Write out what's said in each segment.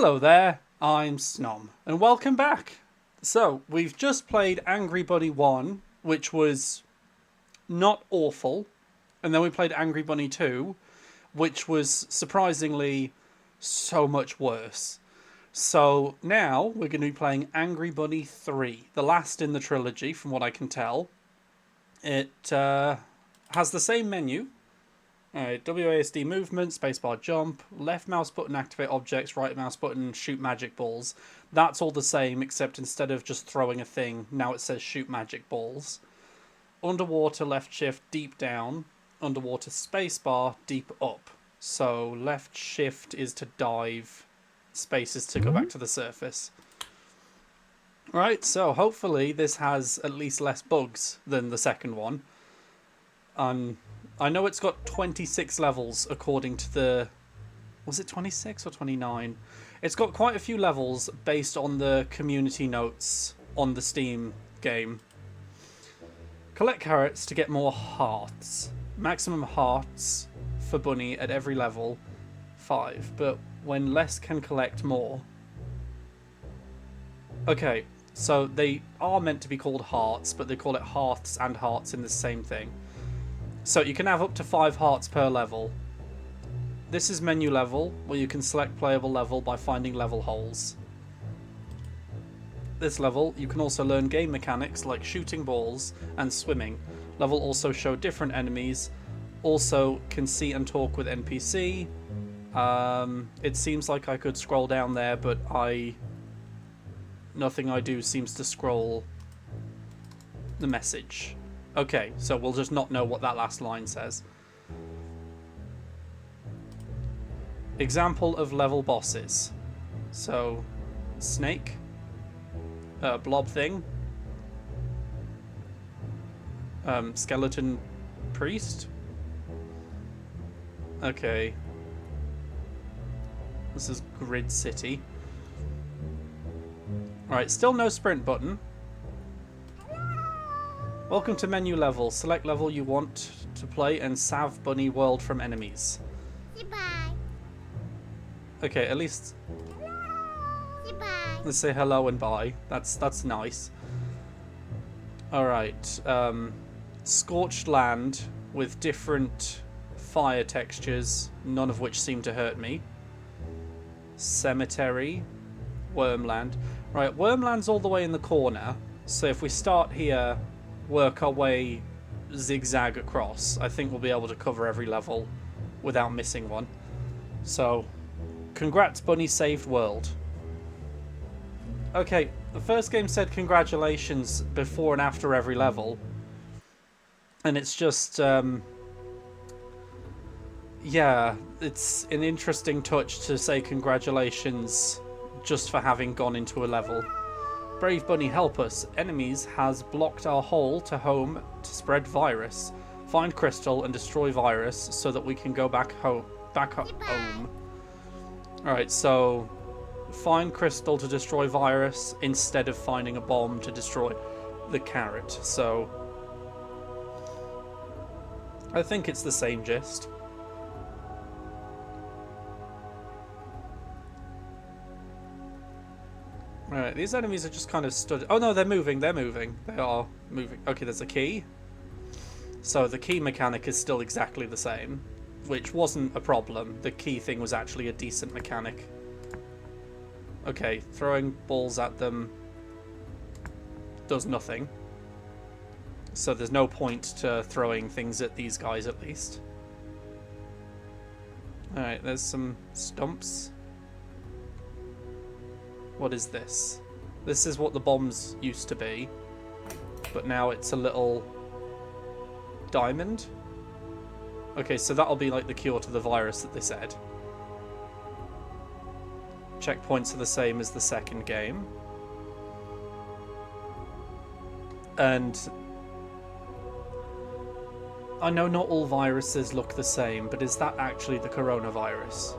Hello there, I'm Snom, and welcome back. So, we've just played Angry Bunny 1, which was not awful, and then we played Angry Bunny 2, which was surprisingly so much worse. So, now we're going to be playing Angry Bunny 3, the last in the trilogy, from what I can tell. It has the same menu. WASD movement, spacebar jump, left mouse button activate objects, right mouse button shoot magic balls. That's all the same, except instead of just throwing a thing, now it says shoot magic balls. Underwater left shift deep down, underwater spacebar deep up. So left shift is to dive, space is to go back to the surface. Right, so hopefully this has at least less bugs than the second one. I know it's got 26 levels according to the... Was it 26 or 29? It's got quite a few levels based on the community notes on the Steam game. Collect carrots to get more hearts. Maximum hearts for Bunny at every level, 5. But when less can collect more. Okay, so they are meant to be called hearts, but they call it hearths and hearts in the same thing. So you can have up to 5 hearts per level. This is menu level, where you can select playable level by finding level holes. This level, you can also learn game mechanics like shooting balls and swimming. Level also show different enemies. Also can see and talk with NPC. It seems like I could scroll down there, but nothing I do seems to scroll the message. Okay, so we'll just not know what that last line says. Example of level bosses. So, snake. Blob thing. Skeleton priest. Okay. This is Grid City. Alright, still no sprint button. Welcome to menu level. Select level you want to play and save Bunny world from enemies. Goodbye. Okay, at least Goodbye. let's say hello and bye. That's nice. Alright. Scorched land with different fire textures, none of which seem to hurt me. Cemetery. Wormland. Right, Wormland's all the way in the corner. So if we start here, work our way zigzag across, I think we'll be able to cover every level without missing one. So, congrats Bunny saved world. Okay, the first game said congratulations before and after every level. And it's just, yeah, it's an interesting touch to say congratulations just for having gone into a level. Brave Bunny, help us. Enemies has blocked our hole to home to spread virus. Find crystal and destroy virus so that we can go back home. Alright, so find crystal to destroy virus instead of finding a bomb to destroy the carrot. So I think it's the same gist. Alright, these enemies are just kind of stood... Oh no, they're moving, they're moving. They are moving. Okay, there's a key. So the key mechanic is still exactly the same, which wasn't a problem. The key thing was actually a decent mechanic. Okay, throwing balls at them does nothing. So there's no point to throwing things at these guys, at least. Alright, there's some stumps. What is this? This is what the bombs used to be, but now it's a little diamond. Okay, so that'll be like the cure to the virus that they said. Checkpoints are the same as the second game. And I know not all viruses look the same, but is that actually the coronavirus?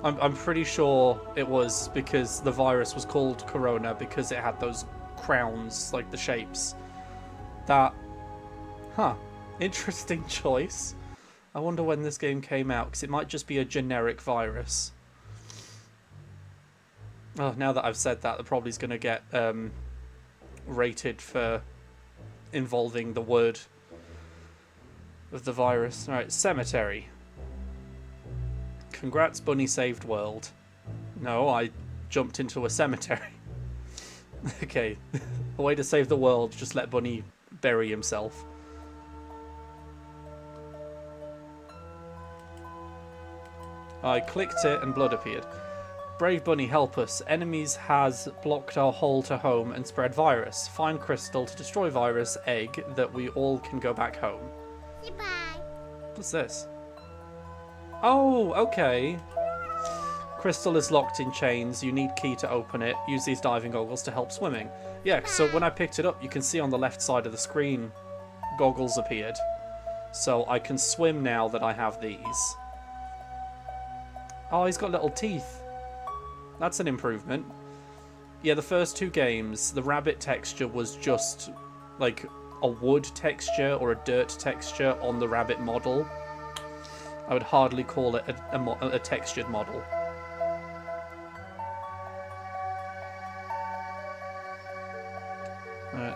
I'm pretty sure it was, because the virus was called Corona because it had those crowns, like the shapes. That... Huh. Interesting choice. I wonder when this game came out, because it might just be a generic virus. Oh, now that I've said that, the probably's going to get rated for involving the word of the virus. Alright, cemetery. Congrats, Bunny saved world. No, I jumped into a cemetery. Okay, a way to save the world, just let Bunny bury himself. I clicked it and blood appeared. Brave Bunny, help us. Enemies has blocked our hole to home and spread virus. Find crystal to destroy virus egg that we all can go back home. Goodbye. What's this? Oh, okay. Crystal is locked in chains. You need key to open it. Use these diving goggles to help swimming. Yeah, so when I picked it up, you can see on the left side of the screen, goggles appeared. So I can swim now that I have these. Oh, he's got little teeth. That's an improvement. Yeah, the first two games, the rabbit texture was just like a wood texture or a dirt texture on the rabbit model. I would hardly call it a textured model.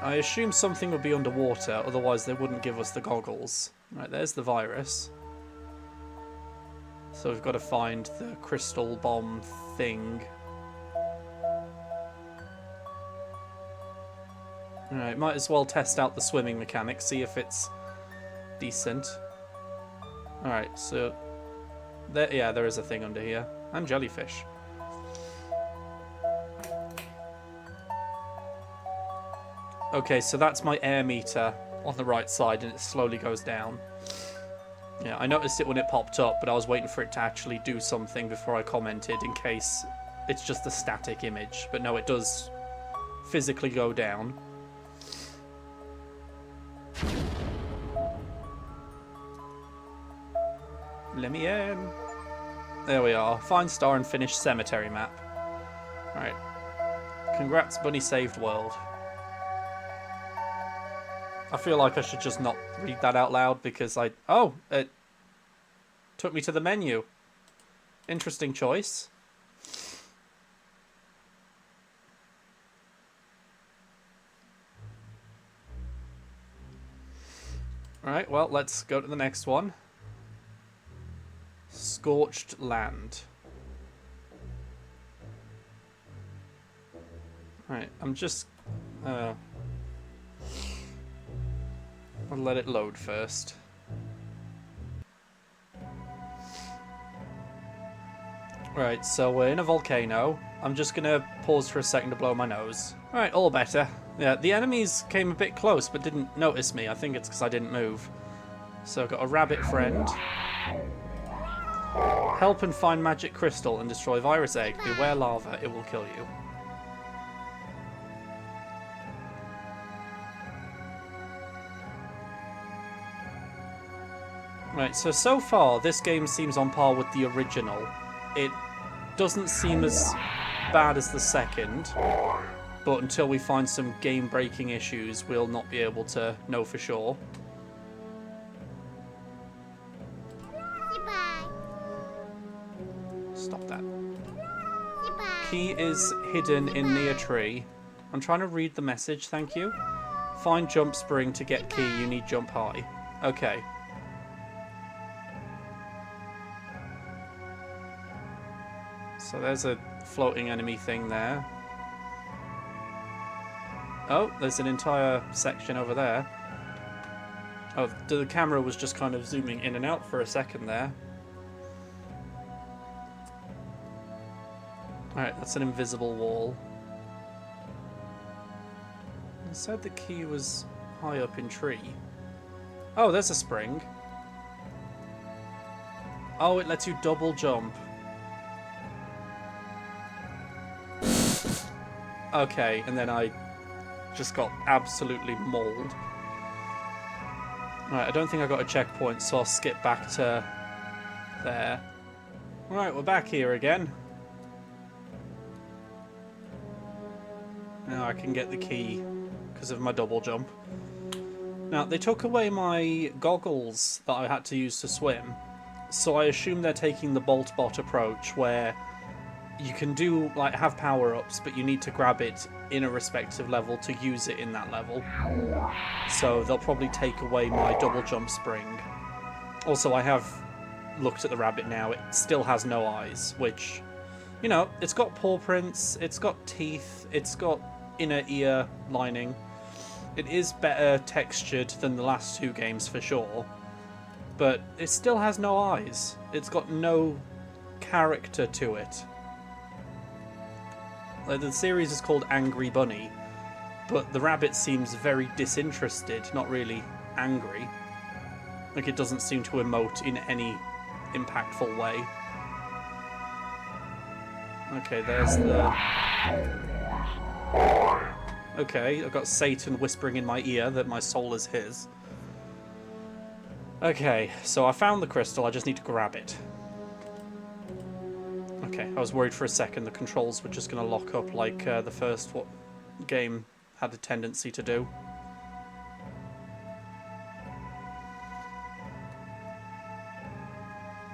I assume something would be underwater, otherwise they wouldn't give us the goggles. Right, there's the virus. So we've got to find the crystal bomb thing. Alright, might as well test out the swimming mechanics, see if it's decent. Alright, so... there is a thing under here. And jellyfish. Okay, so that's my air meter on the right side, and it slowly goes down. Yeah, I noticed it when it popped up, but I was waiting for it to actually do something before I commented in case it's just a static image. But no, it does physically go down. Let me in. There we are. Find star and finish cemetery map. Alright. Congrats, Bunny saved world. I feel like I should just not read that out loud because oh, it took me to the menu. Interesting choice. Alright, well, let's go to the next one. Scorched land. Alright, I'm just... I'll let it load first. Right, so we're in a volcano. I'm just gonna pause for a second to blow my nose. Alright, all better. Yeah, the enemies came a bit close but didn't notice me. I think it's because I didn't move. So I've got a rabbit friend. Help and find magic crystal and destroy virus egg. Beware lava, it will kill you. Right, so far this game seems on par with the original. It doesn't seem as bad as the second, but until we find some game-breaking issues, we'll not be able to know for sure. Goodbye. Stop that. Goodbye. Key is hidden in near tree. I'm trying to read the message, thank you. Find jump spring to get key, you need jump high. Okay. So there's a floating enemy thing there. Oh, there's an entire section over there. Oh, the camera was just kind of zooming in and out for a second there. Alright, that's an invisible wall. I said the key was high up in tree. Oh, there's a spring. Oh, it lets you double jump. Okay, and then I just got absolutely mauled. Right, I don't think I got a checkpoint, so I'll skip back to there. Right, we're back here again. Now I can get the key because of my double jump. Now, they took away my goggles that I had to use to swim, so I assume they're taking the bolt bot approach where you can do, like, have power-ups, but you need to grab it in a respective level to use it in that level. So they'll probably take away my double jump spring. Also, I have looked at the rabbit now. It still has no eyes, which, you know, it's got paw prints, it's got teeth, it's got inner ear lining. It is better textured than the last two games for sure, but it still has no eyes. It's got no character to it. Like, the series is called Angry Bunny, but the rabbit seems very disinterested, not really angry. Like, it doesn't seem to emote in any impactful way. Okay, there's the... Okay, I've got Satan whispering in my ear that my soul is his. Okay, so I found the crystal, I just need to grab it. Okay, I was worried for a second the controls were just going to lock up like the first game had a tendency to do.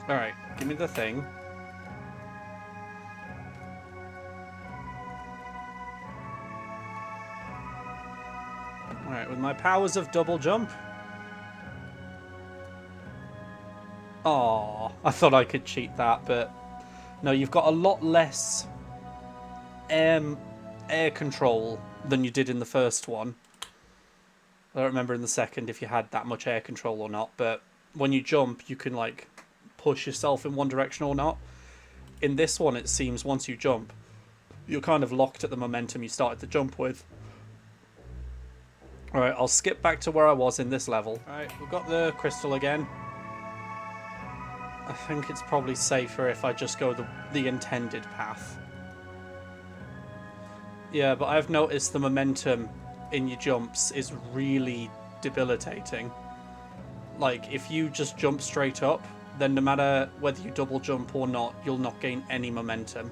Alright, give me the thing. Alright, with my powers of double jump. Aww, I thought I could cheat that, but no, you've got a lot less air control than you did in the first one. I don't remember in the second if you had that much air control or not, but when you jump, you can, like, push yourself in one direction or not. In this one, it seems once you jump, you're kind of locked at the momentum you started the jump with. Alright, I'll skip back to where I was in this level. Alright, we've got the crystal again. I think it's probably safer if I just go the intended path. Yeah, but I've noticed the momentum in your jumps is really debilitating. Like, if you just jump straight up, then no matter whether you double jump or not, you'll not gain any momentum.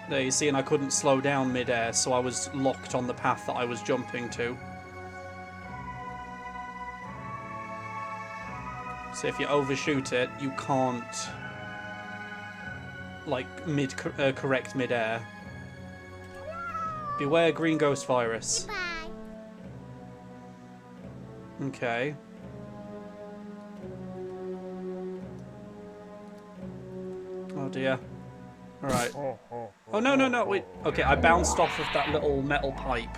There you see, and I couldn't slow down mid-air, so I was locked on the path that I was jumping to. So if you overshoot it, you can't, like, correct mid-air. Beware green ghost virus. Goodbye. Okay. Oh dear. Alright. Oh, no, wait. Okay, I bounced off of that little metal pipe.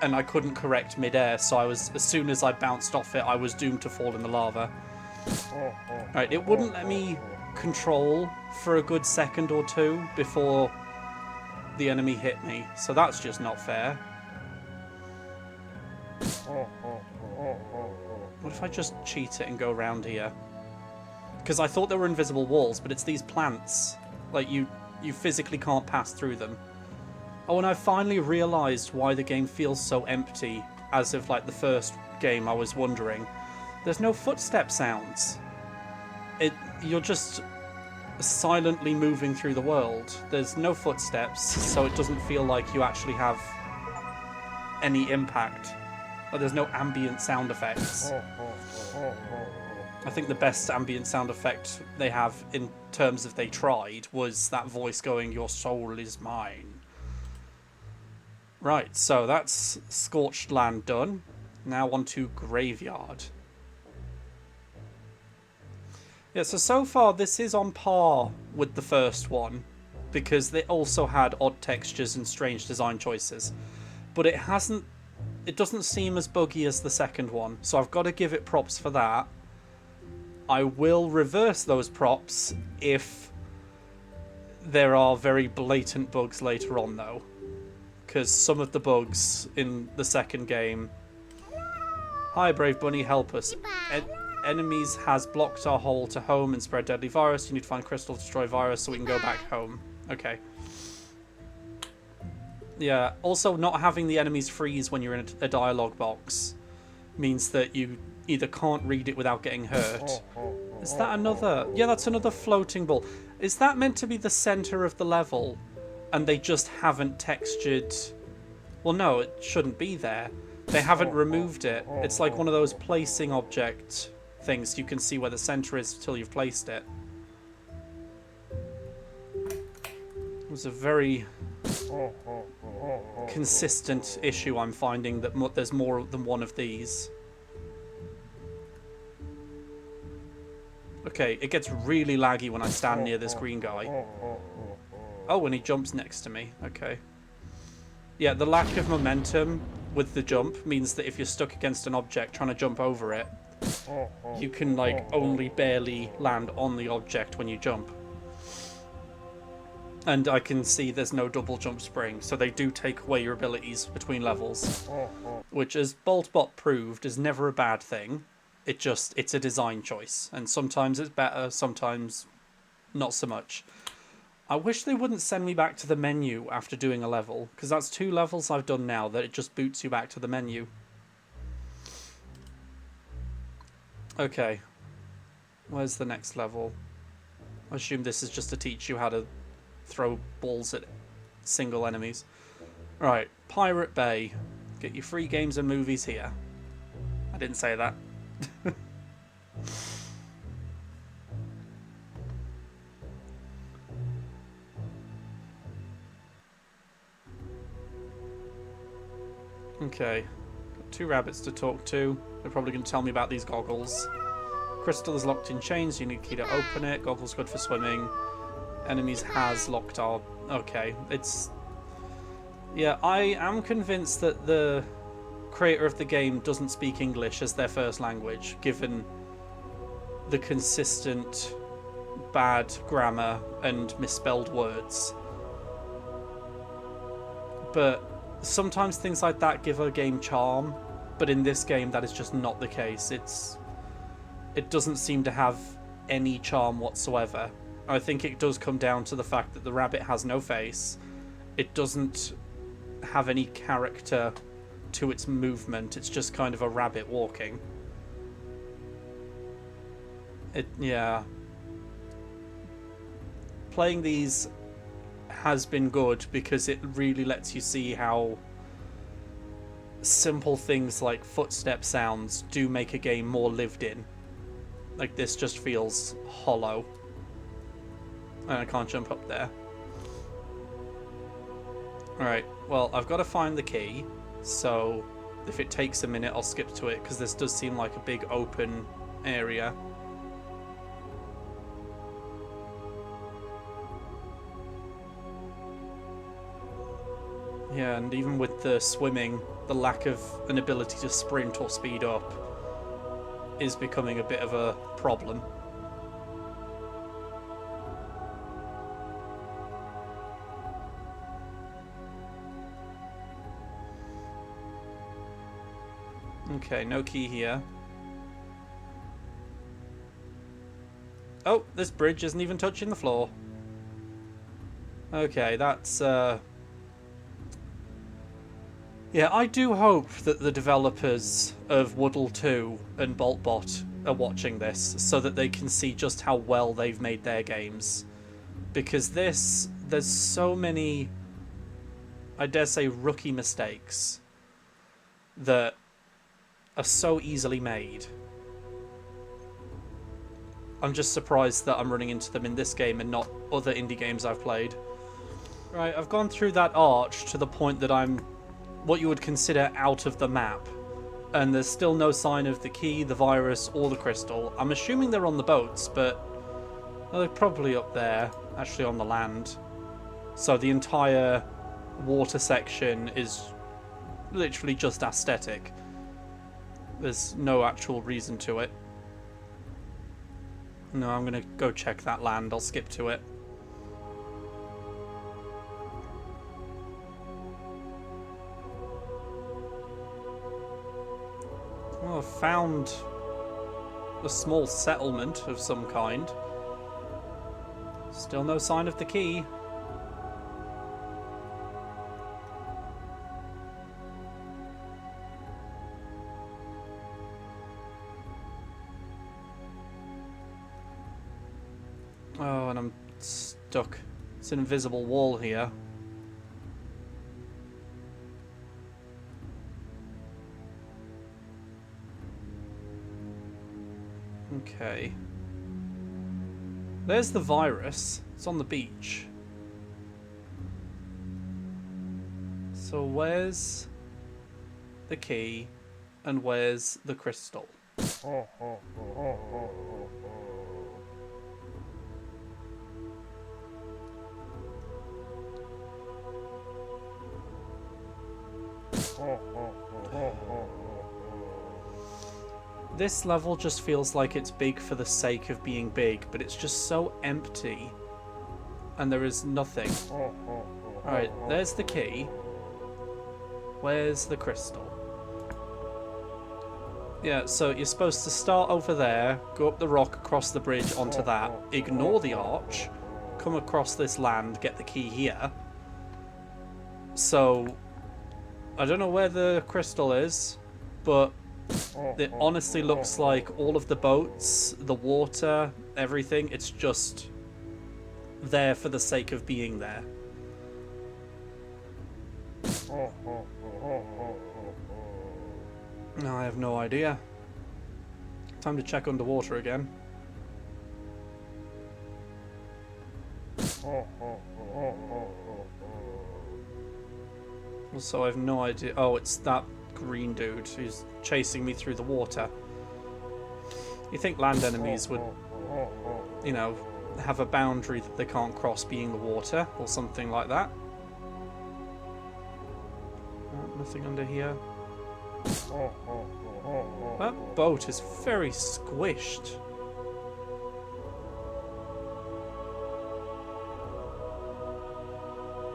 And I couldn't correct mid-air, so as soon as I bounced off it, I was doomed to fall in the lava. Alright, it wouldn't let me control for a good second or two before the enemy hit me, so that's just not fair. What if I just cheat it and go around here? Because I thought there were invisible walls, but it's these plants. Like, you physically can't pass through them. Oh, and I finally realised why the game feels so empty. As of, like, the first game, I was wondering. There's no footstep sounds. You're just silently moving through the world. There's no footsteps, so it doesn't feel like you actually have any impact. Like, there's no ambient sound effects. I think the best ambient sound effect they have, in terms of they tried, was that voice going, "Your soul is mine." Right, so that's Scorched Land done. Now on to Graveyard. Yeah, so far this is on par with the first one, because they also had odd textures and strange design choices. But it doesn't seem as buggy as the second one, so I've got to give it props for that. I will reverse those props if there are very blatant bugs later on, though. Because some of the bugs in the second game... Hi, Brave Bunny, help us. Enemies has blocked our hole to home and spread deadly virus. You need to find crystal to destroy virus so we can go back home. Okay. Yeah, also not having the enemies freeze when you're in a dialogue box means that you either can't read it without getting hurt. Is that another... Yeah, that's another floating ball. Is that meant to be the centre of the level? and they just haven't textured. Well, no, it shouldn't be there. They haven't removed it. It's like one of those placing object things. You can see where the center is until you've placed it. It was a very consistent issue I'm finding, that there's more than one of these. Okay, it gets really laggy when I stand near this green guy. Oh, and he jumps next to me. Okay. Yeah, the lack of momentum with the jump means that if you're stuck against an object trying to jump over it, you can, like, only barely land on the object when you jump. And I can see there's no double jump spring, so they do take away your abilities between levels. Which, as Boltbot proved, is never a bad thing. It's a design choice. And sometimes it's better, sometimes not so much. I wish they wouldn't send me back to the menu after doing a level, because that's 2 levels I've done now that it just boots you back to the menu. Okay. Where's the next level? I assume this is just to teach you how to throw balls at single enemies. Right, Pirate Bay. Get your free games and movies here. I didn't say that. Okay, got 2 rabbits to talk to. They're probably going to tell me about these goggles. Crystal is locked in chains. You need a key to open it. Goggles good for swimming. Enemies has locked are... Okay, it's... Yeah, I am convinced that the creator of the game doesn't speak English as their first language, given the consistent bad grammar and misspelled words. But sometimes things like that give a game charm, but in this game that is just not the case. It doesn't seem to have any charm whatsoever. I think it does come down to the fact that the rabbit has no face. It doesn't have any character to its movement. It's just kind of a rabbit walking. Yeah. Playing these has been good because it really lets you see how simple things like footstep sounds do make a game more lived in. Like, this just feels hollow. And I can't jump up there. Alright, well, I've got to find the key, so if it takes a minute, I'll skip to it, because this does seem like a big open area. Yeah, and even with the swimming, the lack of an ability to sprint or speed up is becoming a bit of a problem. Okay, no key here. Oh, this bridge isn't even touching the floor. Okay, that's... Yeah, I do hope that the developers of Woodle 2 and Boltbot are watching this so that they can see just how well they've made their games. Because there's so many, I dare say, rookie mistakes that are so easily made. I'm just surprised that I'm running into them in this game and not other indie games I've played. Right, I've gone through that arch to the point that I'm what you would consider out of the map. And there's still no sign of the key, the virus, or the crystal. I'm assuming they're on the boats, but well, they're probably up there, actually on the land. So the entire water section is literally just aesthetic. There's no actual reason to it. No, I'm going to go check that land. I'll skip to it. Well, I've found a small settlement of some kind. Still no sign of the key. Oh, and I'm stuck. It's an invisible wall here. Okay. There's the virus. It's on the beach. So where's the key and where's the crystal? This level just feels like it's big for the sake of being big, but it's just so empty. And there is nothing. Alright, there's the key. Where's the crystal? Yeah, so you're supposed to start over there, go up the rock, across the bridge onto that, ignore the arch, come across this land, get the key here. So, I don't know where the crystal is, but it honestly looks like all of the boats, the water, everything, it's just there for the sake of being there. No, I have no idea. Time to check underwater again. Also, I have no idea. Oh, it's that green dude who's chasing me through the water. You think land enemies would, you know, have a boundary that they can't cross, being the water or something like that. Nothing under here. That boat is very squished.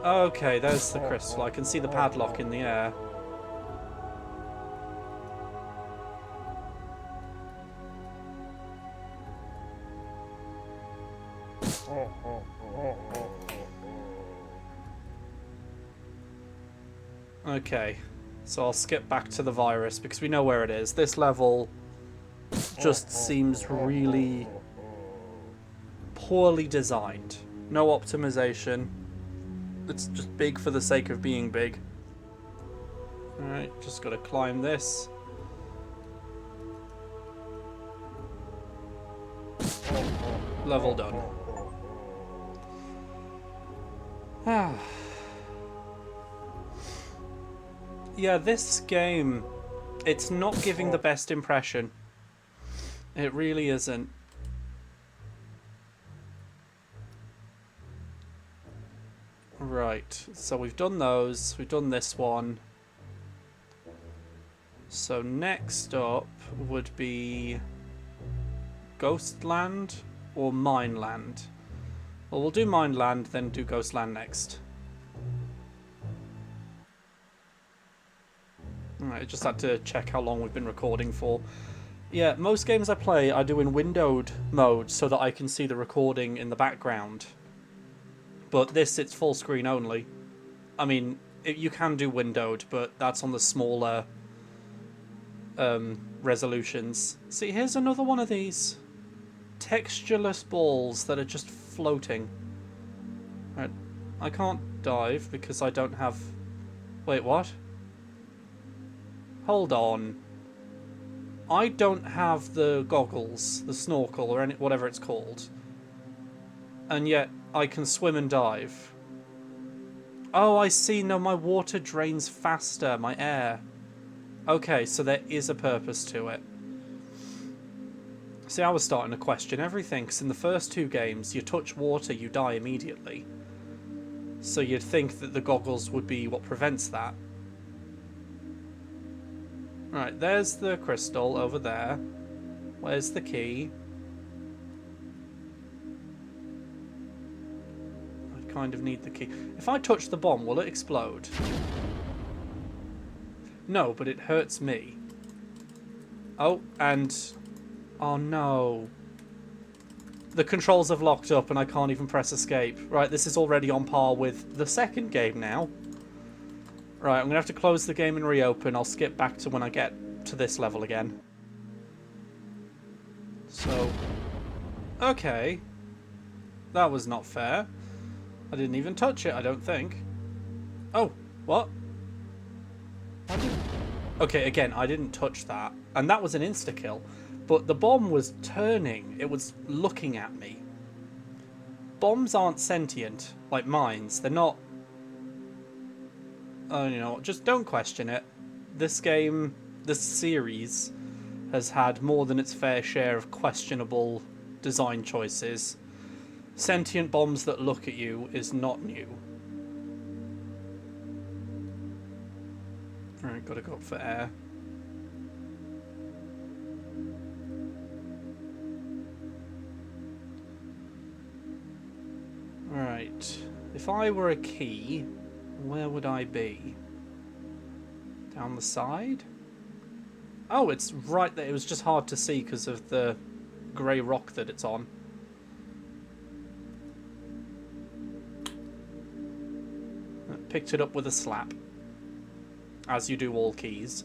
Okay, there's the crystal. I can see the padlock in the air. Okay, so I'll skip back to the virus because we know where it is. This level just seems really poorly designed. No optimization. It's just big for the sake of being big. Alright, just gotta climb this. Level done. Ah. Yeah, this game, it's not giving the best impression. It really isn't. Right, so we've done those, we've done this one. So next up would be Ghostland or Mineland. Well, we'll do Mineland, then do Ghostland next. Alright, I just had to check how long we've been recording for. Yeah, most games I play I do in windowed mode so that I can see the recording in the background. But this, it's full screen only. I mean, you can do windowed, but that's on the smaller resolutions. See, here's another one of these textureless balls that are just floating. Right, I can't dive because I don't have... Wait, what? Hold on. I don't have the goggles, the snorkel, or whatever it's called. And yet, I can swim and dive. Oh, I see. No, my water drains faster, my air. Okay, so there is a purpose to it. See, I was starting to question everything, because in the first two games, you touch water, you die immediately. So you'd think that the goggles would be what prevents that. Right, there's the crystal over there. Where's the key? I kind of need the key. If I touch the bomb, will it explode? No, but it hurts me. Oh, and... Oh no. The controls have locked up and I can't even press escape. Right, this is already on par with the second game now. Right, I'm going to have to close the game and reopen. I'll skip back to when I get to this level again. So... Okay. That was not fair. I didn't even touch it, I don't think. Oh, what? Okay, again, I didn't touch that. And that was an insta-kill. but the bomb was turning. It was looking at me. Bombs aren't sentient like mines. They're not. Oh, you know, just don't question it. This game, this series, has had more than its fair share of questionable design choices. Sentient bombs that look at you is not new. Alright, gotta go up for air. Alright, if I were a key, where would I be? Down the side? Oh, it's right there. It was just hard to see because of the grey rock that it's on. I picked it up with a slap. As you do all keys.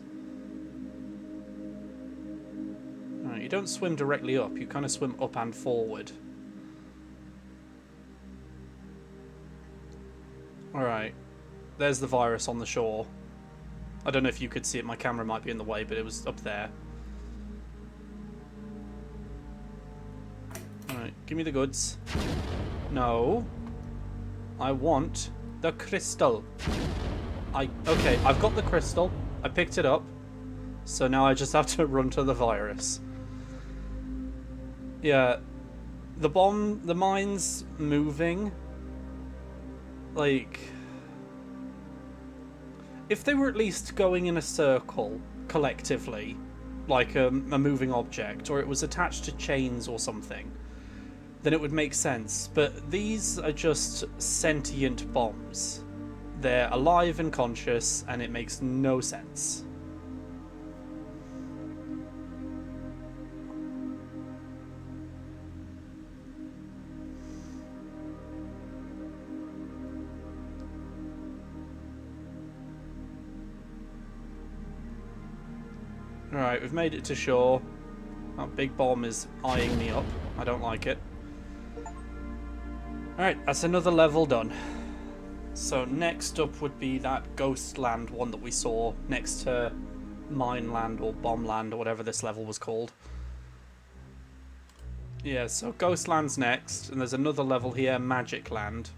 Right, you don't swim directly up. You kind of swim up and forward. Alright. There's the virus on the shore. I don't know if you could see it. My camera might be in the way, but it was up there. Alright, give me the goods. No. I want the crystal. Okay, I've got the crystal. I picked it up. So now I just have to run to the virus. Yeah. The mine's moving. Like, if they were at least going in a circle collectively, like a moving object, or it was attached to chains or something, then it would make sense. But these are just sentient bombs. They're alive and conscious, and it makes no sense. Alright, we've made it to shore. That big bomb is eyeing me up. I don't like it. Alright, that's another level done. So next up would be that ghost land one that we saw next to mine land or bomb land or whatever this level was called. Yeah, so ghost land's next, and there's another level here, magic land.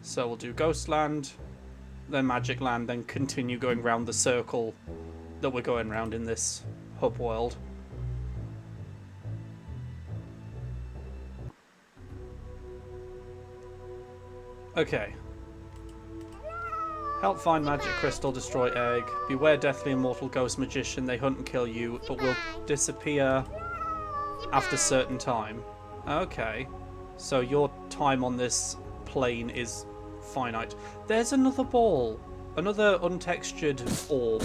So we'll do ghost land, then magic land, then continue going round the circle that we're going round in this hub world. Okay. Help find magic crystal, destroy egg. Beware deathly immortal ghost magician. They hunt and kill you, but will disappear after certain time. Okay. So your time on this plane is finite. There's another ball. Another untextured orb.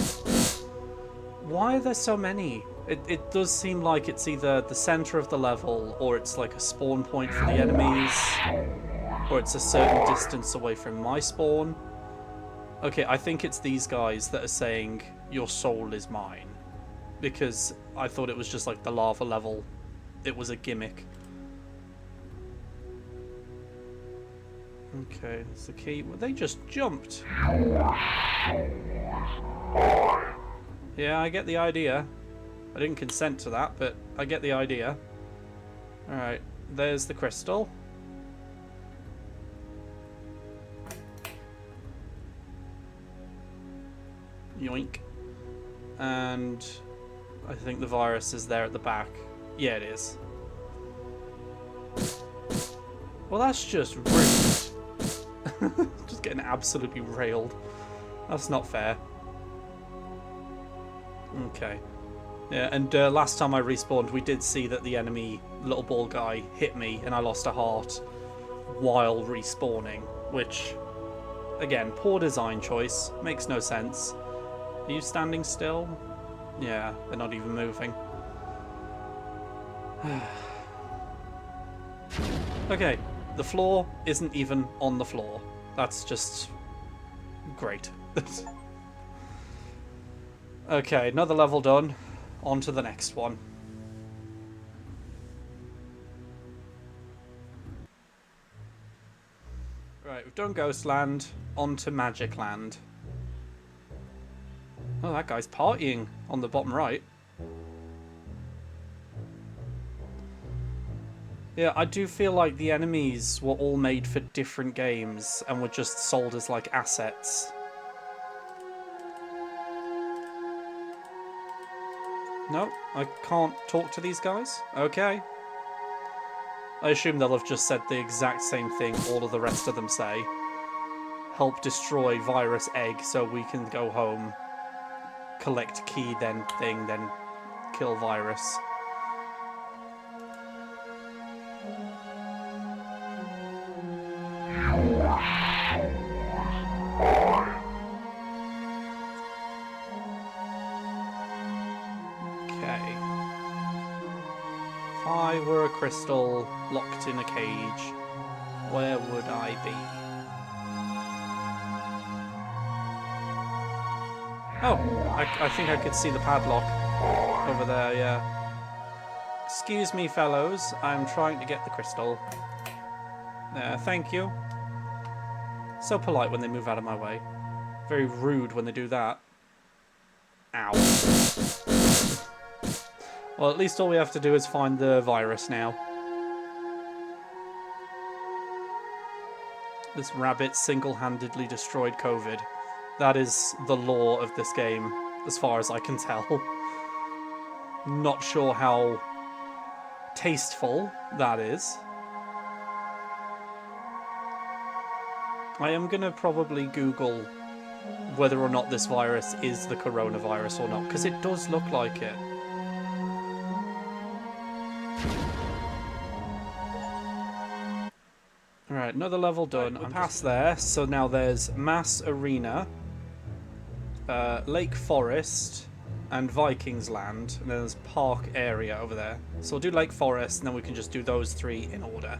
Why are there so many? It does seem like it's either the center of the level, or it's like a spawn point for the enemies, or it's a certain distance away from my spawn. Okay, I think it's these guys that are saying, your soul is mine. Because I thought it was just like the lava level. It was a gimmick. Okay, that's the key. Well, they just jumped. Yeah, I get the idea. I didn't consent to that, but I get the idea. Alright, there's the crystal. Yoink. And I think the virus is there at the back. Yeah, it is. Well, that's just rude. Just getting absolutely railed. That's not fair. Okay. Yeah, and last time I respawned, we did see that the enemy little ball guy hit me, and I lost a heart while respawning, which, again, poor design choice. Makes no sense. Are you standing still? Yeah, they're not even moving. Okay, the floor isn't even on the floor. That's just great. Okay, another level done. On to the next one. Right, we've done Ghost Land. On to Magic Land. Oh, that guy's partying on the bottom right. Yeah, I do feel like the enemies were all made for different games and were just sold as, like, assets. No, I can't talk to these guys? Okay. I assume they'll have just said the exact same thing all of the rest of them say. Help destroy virus egg so we can go home. Collect key, then thing, then kill virus. Okay. If I were a crystal locked in a cage, where would I be? Oh, I think I could see the padlock over there, yeah. Excuse me, fellows. I'm trying to get the crystal. Thank you. So polite when they move out of my way. Very rude when they do that. Ow. Well, at least all we have to do is find the virus now. This rabbit single-handedly destroyed COVID. That is the lore of this game, as far as I can tell. Not sure how tasteful that is. I am going to probably Google whether or not this virus is the coronavirus or not, because it does look like it. Alright, another level done. I'm past there, so now there's Mass Arena, Lake Forest, and Vikings Land, and then there's Park Area over there. So we'll do Lake Forest, and then we can just do those three in order.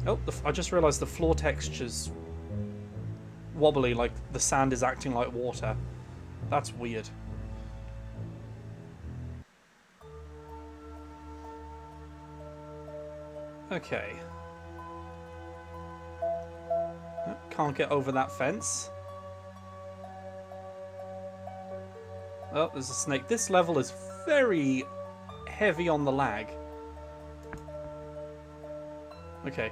Oh, I just realised the floor texture's wobbly, like the sand is acting like water. That's weird. Okay. Can't get over that fence. Oh, there's a snake. This level is very heavy on the lag. Okay.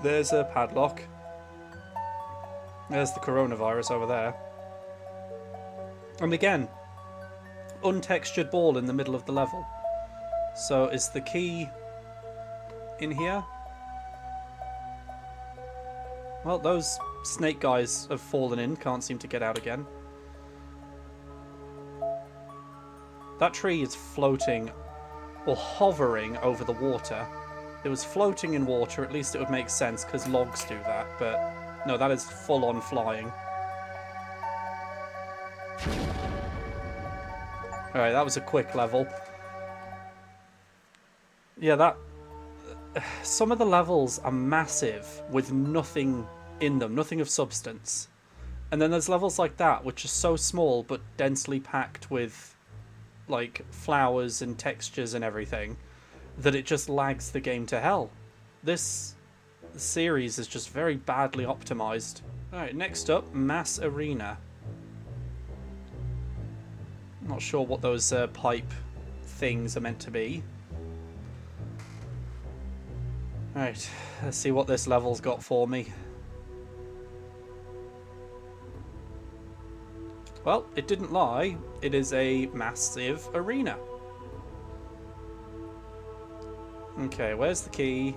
There's a padlock. There's the coronavirus over there. And again, untextured ball in the middle of the level. So is the key in here? Well, those snake guys have fallen in, can't seem to get out again. That tree is floating or hovering over the water. If it was floating in water, at least it would make sense because logs do that, but no, that is full on flying. Alright, that was a quick level. Yeah, some of the levels are massive with nothing in them, nothing of substance. And then there's levels like that which are so small but densely packed with like flowers and textures and everything that it just lags the game to hell. This series is just very badly optimized. Alright, next up, Mass Arena. Not sure what those pipe things are meant to be. Right, let's see what this level's got for me. Well, it didn't lie. It is a massive arena. Okay, where's the key?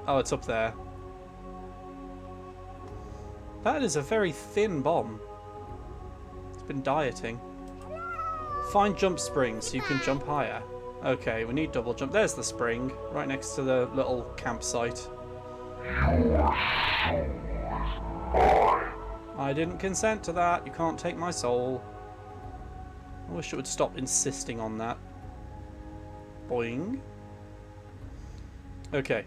Oh, it's up there. That is a very thin bomb. It's been dieting. Find jump springs so you can jump higher. Okay, we need double jump. There's the spring, right next to the little campsite. I didn't consent to that. You can't take my soul. I wish it would stop insisting on that. Boing. Okay.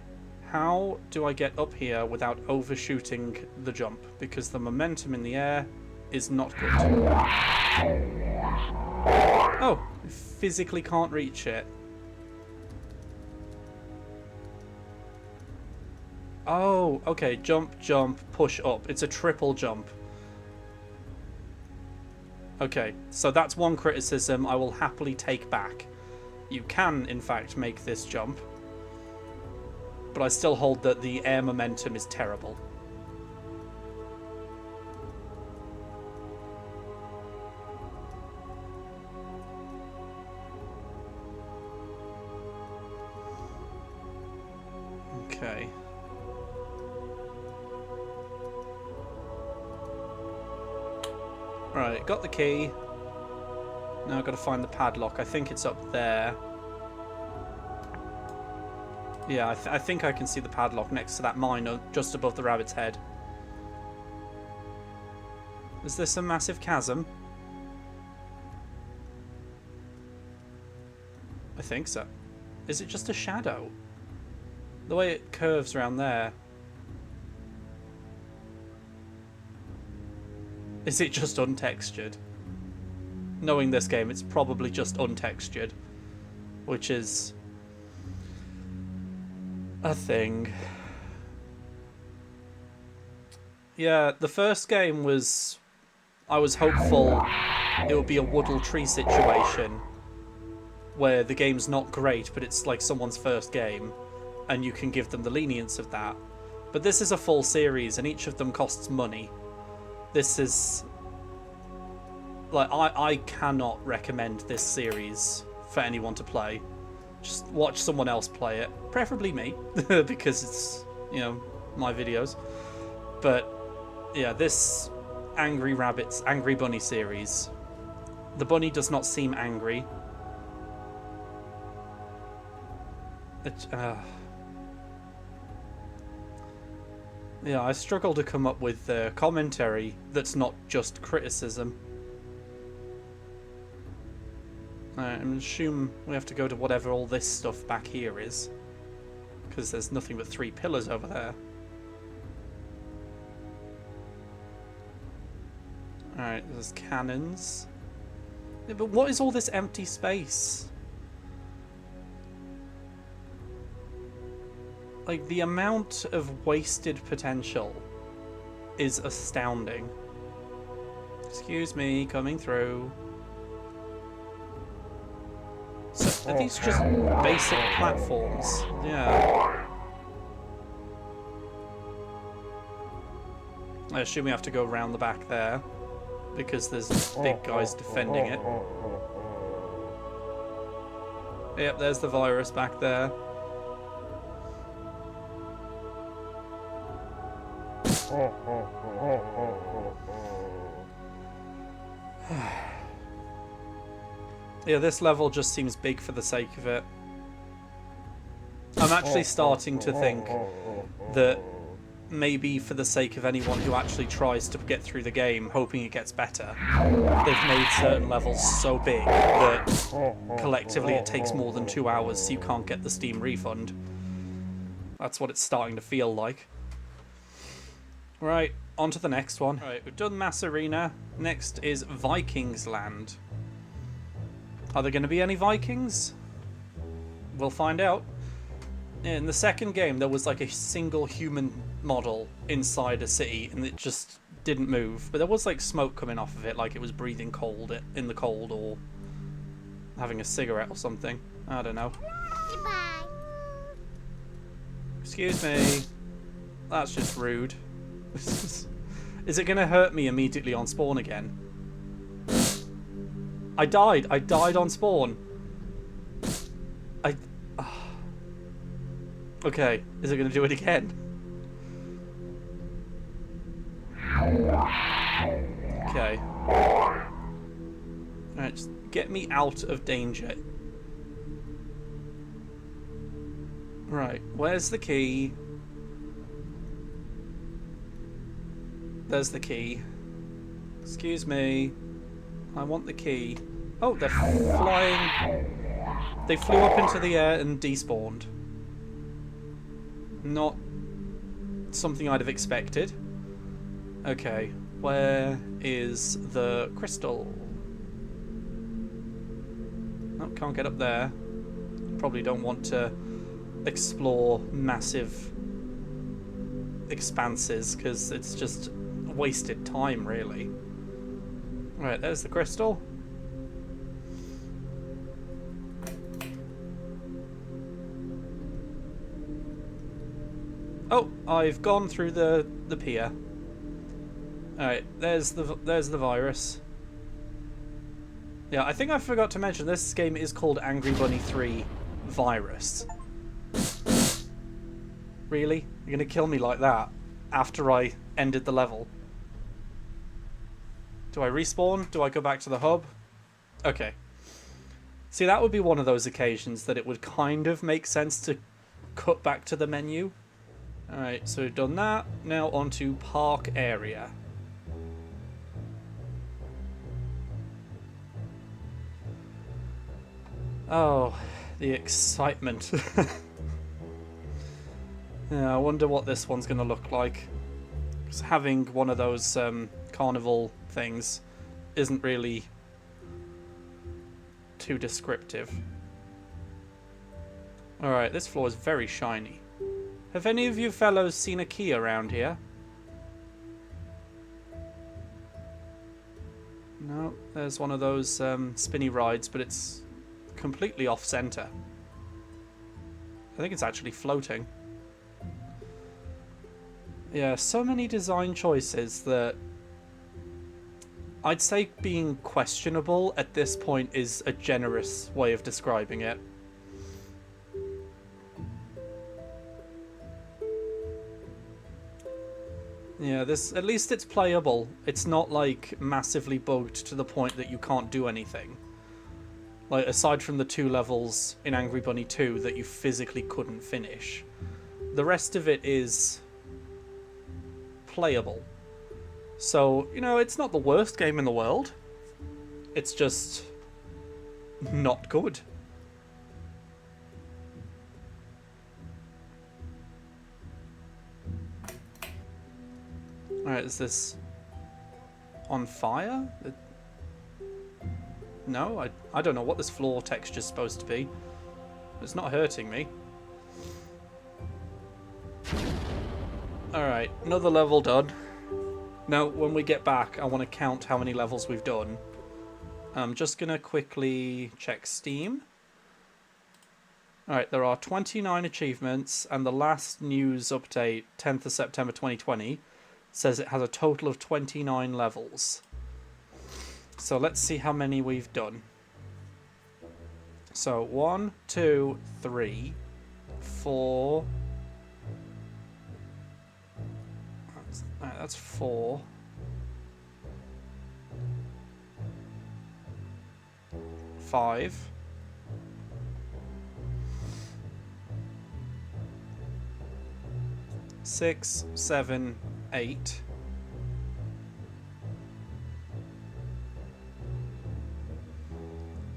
How do I get up here without overshooting the jump? Because the momentum in the air is not good. Oh, I physically can't reach it. Oh, okay. Jump, jump, push up. It's a triple jump. Okay, so that's one criticism I will happily take back. you can, in fact, make this jump. But I still hold that the air momentum is terrible. Okay. Right, got the key. Now I've got to find the padlock. I think it's up there. Yeah, I think I can see the padlock next to that mine just above the rabbit's head. Is this a massive chasm? I think so. Is it just a shadow? The way it curves around there. Is it just untextured? Knowing this game, it's probably just untextured. Which is a thing. Yeah, the first game was... I was hopeful it would be a Woodle Tree situation where the game's not great, but it's like someone's first game, and you can give them the lenience of that. But this is a full series, and each of them costs money. This is... like, I cannot recommend this series for anyone to play. Just watch someone else play it. Preferably me, because it's, you know, my videos. But, yeah, this Angry Bunny series. The bunny does not seem angry. Yeah, I struggle to come up with commentary that's not just criticism. Alright, I'm assume we have to go to whatever all this stuff back here is. Because there's nothing but 3 pillars over there. Alright, there's cannons. Yeah, but what is all this empty space? Like, the amount of wasted potential is astounding. Excuse me, coming through. So, are these just basic platforms? Yeah. I assume we have to go around the back there, because there's big guys defending it. Yep, there's the virus back there. Yeah, this level just seems big for the sake of it. I'm actually starting to think that maybe for the sake of anyone who actually tries to get through the game, hoping it gets better, they've made certain levels so big that collectively it takes more than 2 hours, so you can't get the Steam refund. That's what it's starting to feel like. Right, on to the next one. Right, we've done Mass Arena. Next is Vikings Land. Are there going to be any Vikings? We'll find out. In the second game, there was like a single human model inside a city, and it just didn't move. But there was like smoke coming off of it, like it was breathing cold in the cold, or having a cigarette or something. I don't know. Goodbye. Excuse me. That's just rude. Is it going to hurt me immediately on spawn again? I died on spawn. Okay, is it going to do it again? Okay. Alright, just get me out of danger. Right, where's the key? There's the key. Excuse me. I want the key. Oh, they're flying. They flew up into the air and despawned. Not something I'd have expected. Okay, where is the crystal? Oh, can't get up there. Probably don't want to explore massive expanses because it's just wasted time, really. Right, there's the crystal. Oh, I've gone through the pier. Alright, there's the virus. Yeah, I think I forgot to mention this game is called Angry Bunny 3 Virus. Really? You're gonna kill me like that after I ended the level? Do I respawn? Do I go back to the hub? Okay. See, that would be one of those occasions that it would kind of make sense to cut back to the menu. Alright, so we've done that. Now on to park area. Oh, the excitement. Yeah, I wonder what this one's going to look like. Because having one of those carnival things isn't really too descriptive. Alright, this floor is very shiny. Have any of you fellows seen a key around here? No, there's one of those spinny rides, but it's completely off-center. I think it's actually floating. Yeah, so many design choices that I'd say being questionable at this point is a generous way of describing it. Yeah, at least it's playable. It's not like massively bugged to the point that you can't do anything. Like, aside from the 2 levels in Angry Bunny 2 that you physically couldn't finish, the rest of it is playable. So, you know, it's not the worst game in the world. It's just not good. Alright, is this on fire? No, I don't know what this floor texture's supposed to be. It's not hurting me. Alright, another level done. Now, when we get back, I want to count how many levels we've done. I'm just going to quickly check Steam. Alright, there are 29 achievements, and the last news update, 10th of September 2020, says it has a total of 29 levels. So let's see how many we've done. So 1, 2, 3, 4... That's 4. 5. 6, 7, 8.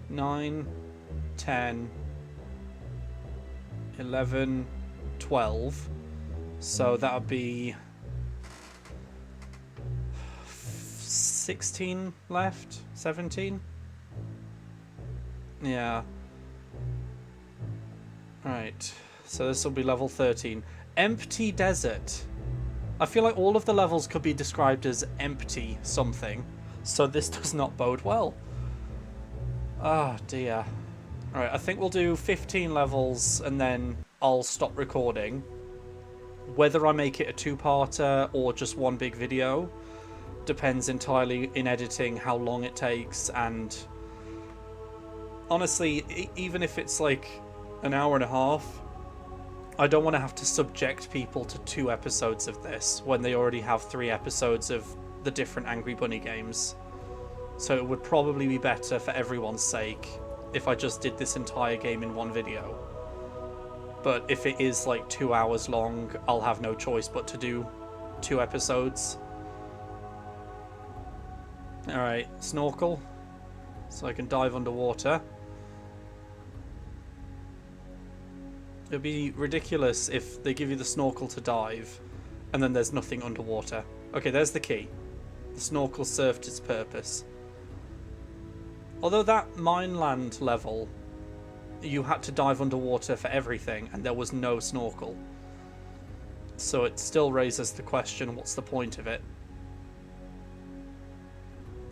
9, 10, 11, 12. So that would be 16 left? 17? Yeah. Right. So this will be level 13. Empty desert. I feel like all of the levels could be described as empty something. So this does not bode well. Oh dear. Alright, I think we'll do 15 levels and then I'll stop recording. Whether I make it a 2-parter or just one big video depends entirely in editing how long it takes, and honestly, even if it's like an hour and a half, I don't want to have to subject people to 2 episodes of this when they already have 3 episodes of the different Angry Bunny games. So it would probably be better for everyone's sake if I just did this entire game in one video. But if it is like 2 hours long, I'll have no choice but to do 2 episodes. Alright, snorkel. So I can dive underwater. It'd be ridiculous if they give you the snorkel to dive and then there's nothing underwater. Okay, there's the key. The snorkel served its purpose. Although that Mineland level, you had to dive underwater for everything and there was no snorkel. So it still raises the question, what's the point of it?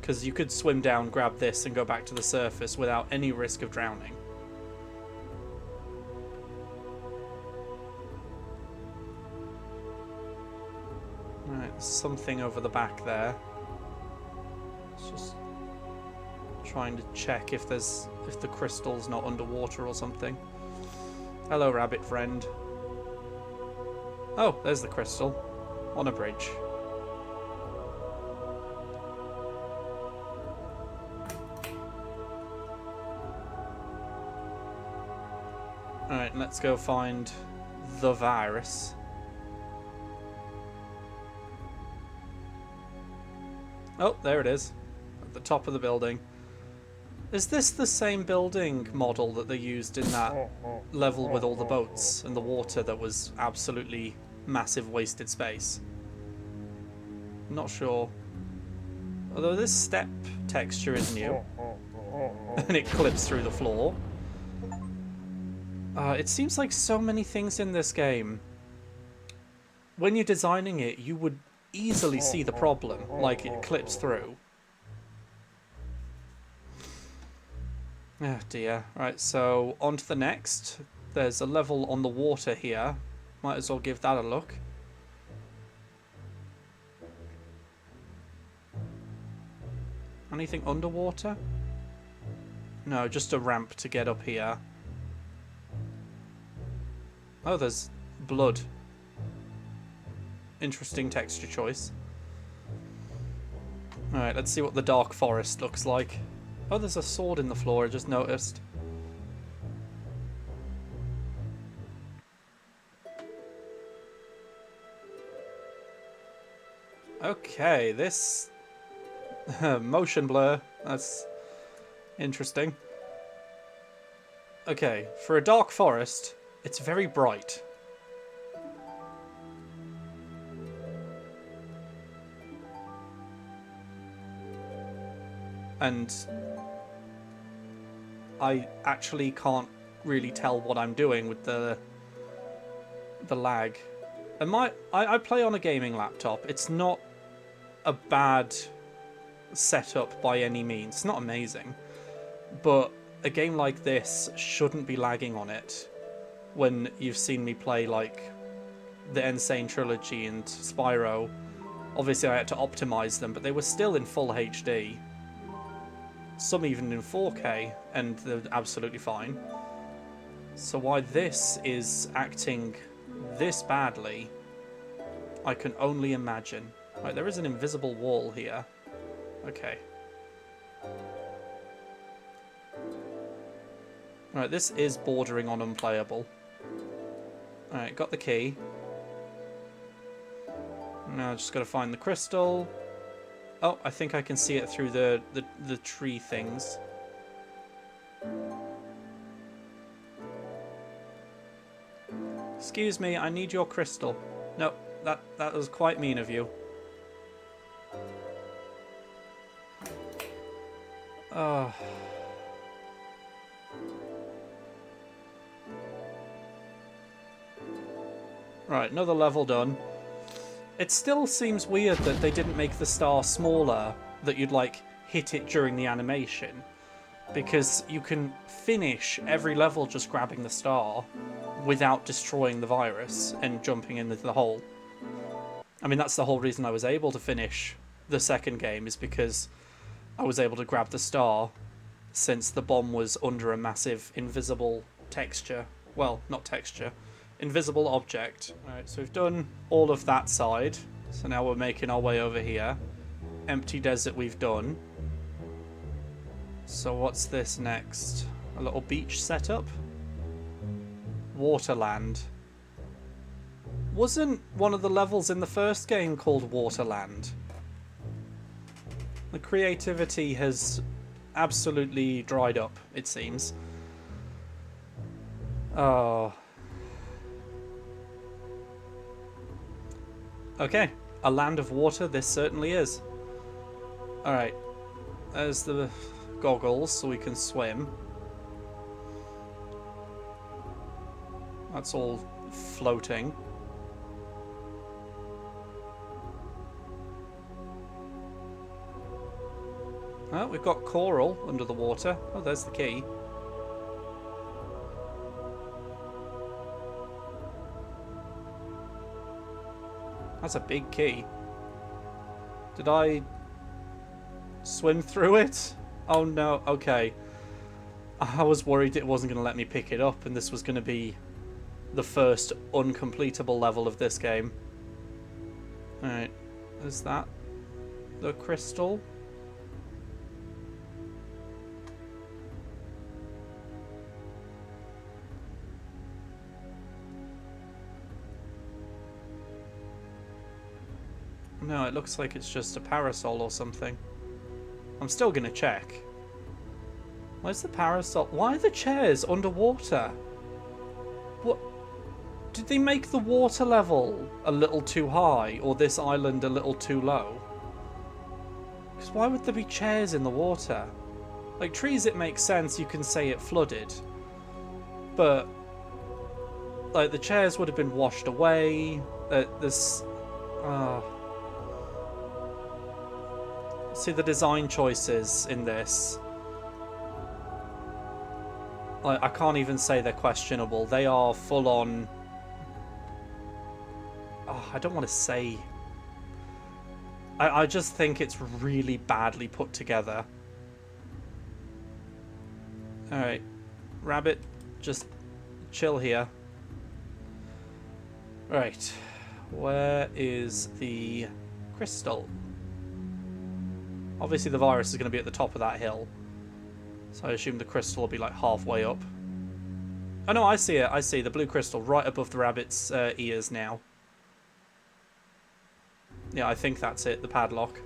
Because you could swim down, grab this, and go back to the surface without any risk of drowning. something over the back there. It's just trying to check if the crystal's not underwater or something. Hello, rabbit friend. Oh, there's the crystal on a bridge. Alright, let's go find the virus. Oh, there it is. At the top of the building. Is this the same building model that they used in that level with all the boats and the water that was absolutely massive wasted space? Not sure. Although this step texture is new. And it clips through the floor. It seems like so many things in this game. When you're designing it, you would easily see the problem. Like, it clips through. Oh dear. Right, so on to the next. There's a level on the water here. Might as well give that a look. Anything underwater? No, just a ramp to get up here. Oh, there's blood. Interesting texture choice. Alright, let's see what the dark forest looks like. Oh, there's a sword in the floor, I just noticed. Okay, this... motion blur. That's interesting. Okay, for a dark forest, it's very bright. And I actually can't really tell what I'm doing with the lag. And I play on a gaming laptop. It's not a bad setup by any means. It's not amazing. But a game like this shouldn't be lagging on it when you've seen me play like the Insane Trilogy and Spyro. Obviously I had to optimize them, but they were still in full HD. Some even in 4K, and they're absolutely fine. So why this is acting this badly, I can only imagine. Right, there is an invisible wall here. Okay. Right, this is bordering on unplayable. Alright, got the key. Now just gotta find the crystal. Oh, I think I can see it through the tree things. Excuse me, I need your crystal. No, that was quite mean of you. Oh. Right, another level done. It still seems weird that they didn't make the star smaller, that you'd like hit it during the animation, because you can finish every level just grabbing the star without destroying the virus and jumping into the hole. I mean, that's the whole reason I was able to finish the second game, is because I was able to grab the star since the bomb was under a massive invisible texture. Well, not texture. Invisible object. Alright, so we've done all of that side. So now we're making our way over here. Empty desert we've done. So what's this next? A little beach setup? Waterland. Wasn't one of the levels in the first game called Waterland? The creativity has absolutely dried up, it seems. Oh... Okay, a land of water this certainly is. Alright, there's the goggles so we can swim. That's all floating. Oh, we've got coral under the water. Oh, there's the key. That's a big key. Did I swim through it? Oh no, okay. I was worried it wasn't going to let me pick it up and this was going to be the first uncompletable level of this game. Alright, is that the crystal? No, it looks like it's just a parasol or something. I'm still gonna check. Where's the parasol? Why are the chairs underwater? What? Did they make the water level a little too high or this island a little too low? Because why would there be chairs in the water? Like trees, it makes sense, you can say it flooded. But like the chairs would have been washed away. See the design choices in this. Like, I can't even say they're questionable. They are full on. Oh, I don't want to say. I just think it's really badly put together. Alright. Rabbit, just chill here. Right. Where is the crystal? Obviously the virus is going to be at the top of that hill. So I assume the crystal will be like halfway up. Oh no, I see it. I see the blue crystal right above the rabbit's ears now. Yeah, I think that's it, the padlock.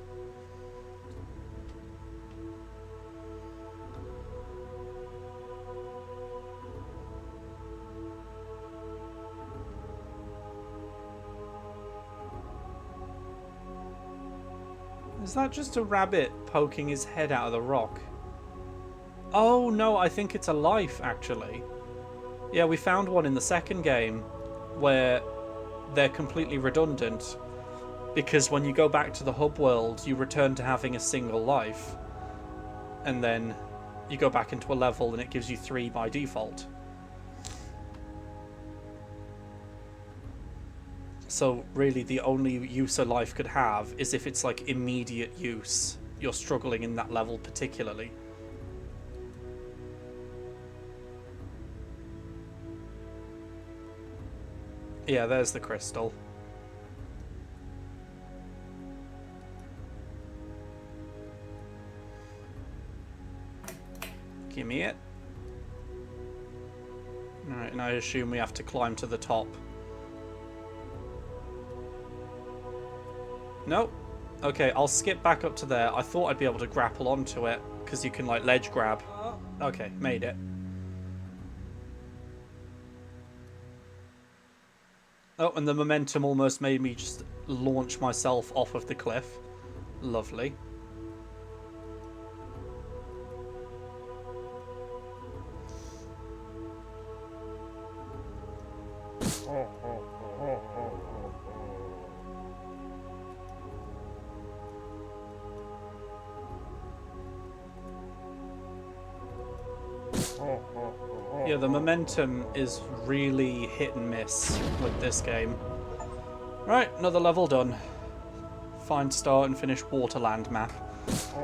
Is that just a rabbit poking his head out of the rock? Oh no, I think it's a life actually. Yeah, we found one in the second game where they're completely redundant because when you go back to the hub world, you return to having a single life. And then you go back into a level and it gives you 3 by default. So really the only use a life could have is if it's like immediate use. You're struggling in that level particularly. Yeah, there's the crystal. Give me it. Alright, and I assume we have to climb to the top. Nope. Okay, I'll skip back up to there. I thought I'd be able to grapple onto it, because you can, like, ledge grab. Okay, made it. Oh, and the momentum almost made me just launch myself off of the cliff. Lovely. Yeah, the momentum is really hit and miss with this game. Right, another level done. Find, start and finish Waterland map.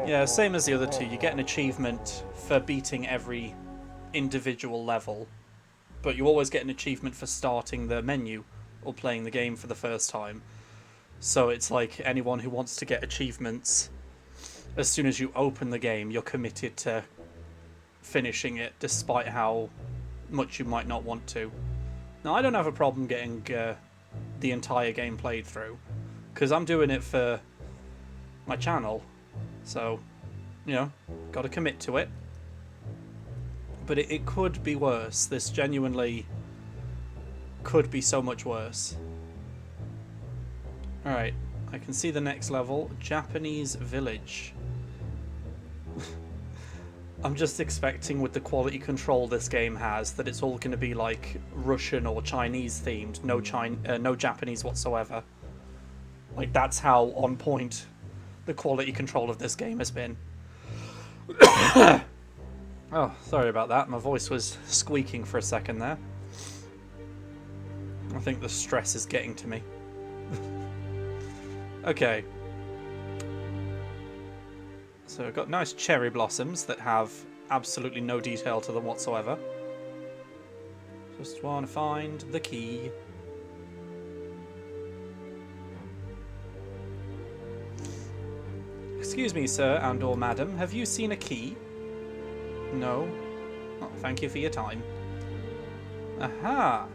Yeah, same as the other two. You get an achievement for beating every individual level, but you always get an achievement for starting the menu or playing the game for the first time. So it's like anyone who wants to get achievements, as soon as you open the game, you're committed to finishing it, despite how much you might not want to. Now, I don't have a problem getting the entire game played through, because I'm doing it for my channel, so, you know, got to commit to it. But it could be worse. This genuinely could be so much worse. Alright, I can see the next level. Japanese village. I'm just expecting with the quality control this game has that it's all going to be like Russian or Chinese themed, no Japanese whatsoever. Like that's how on point the quality control of this game has been. Oh, sorry about that. My voice was squeaking for a second there. I think the stress is getting to me. Okay. So we've got nice cherry blossoms that have absolutely no detail to them whatsoever. Just want to find the key. Excuse me, sir and or madam, have you seen a key? No. Oh, thank you for your time. Aha!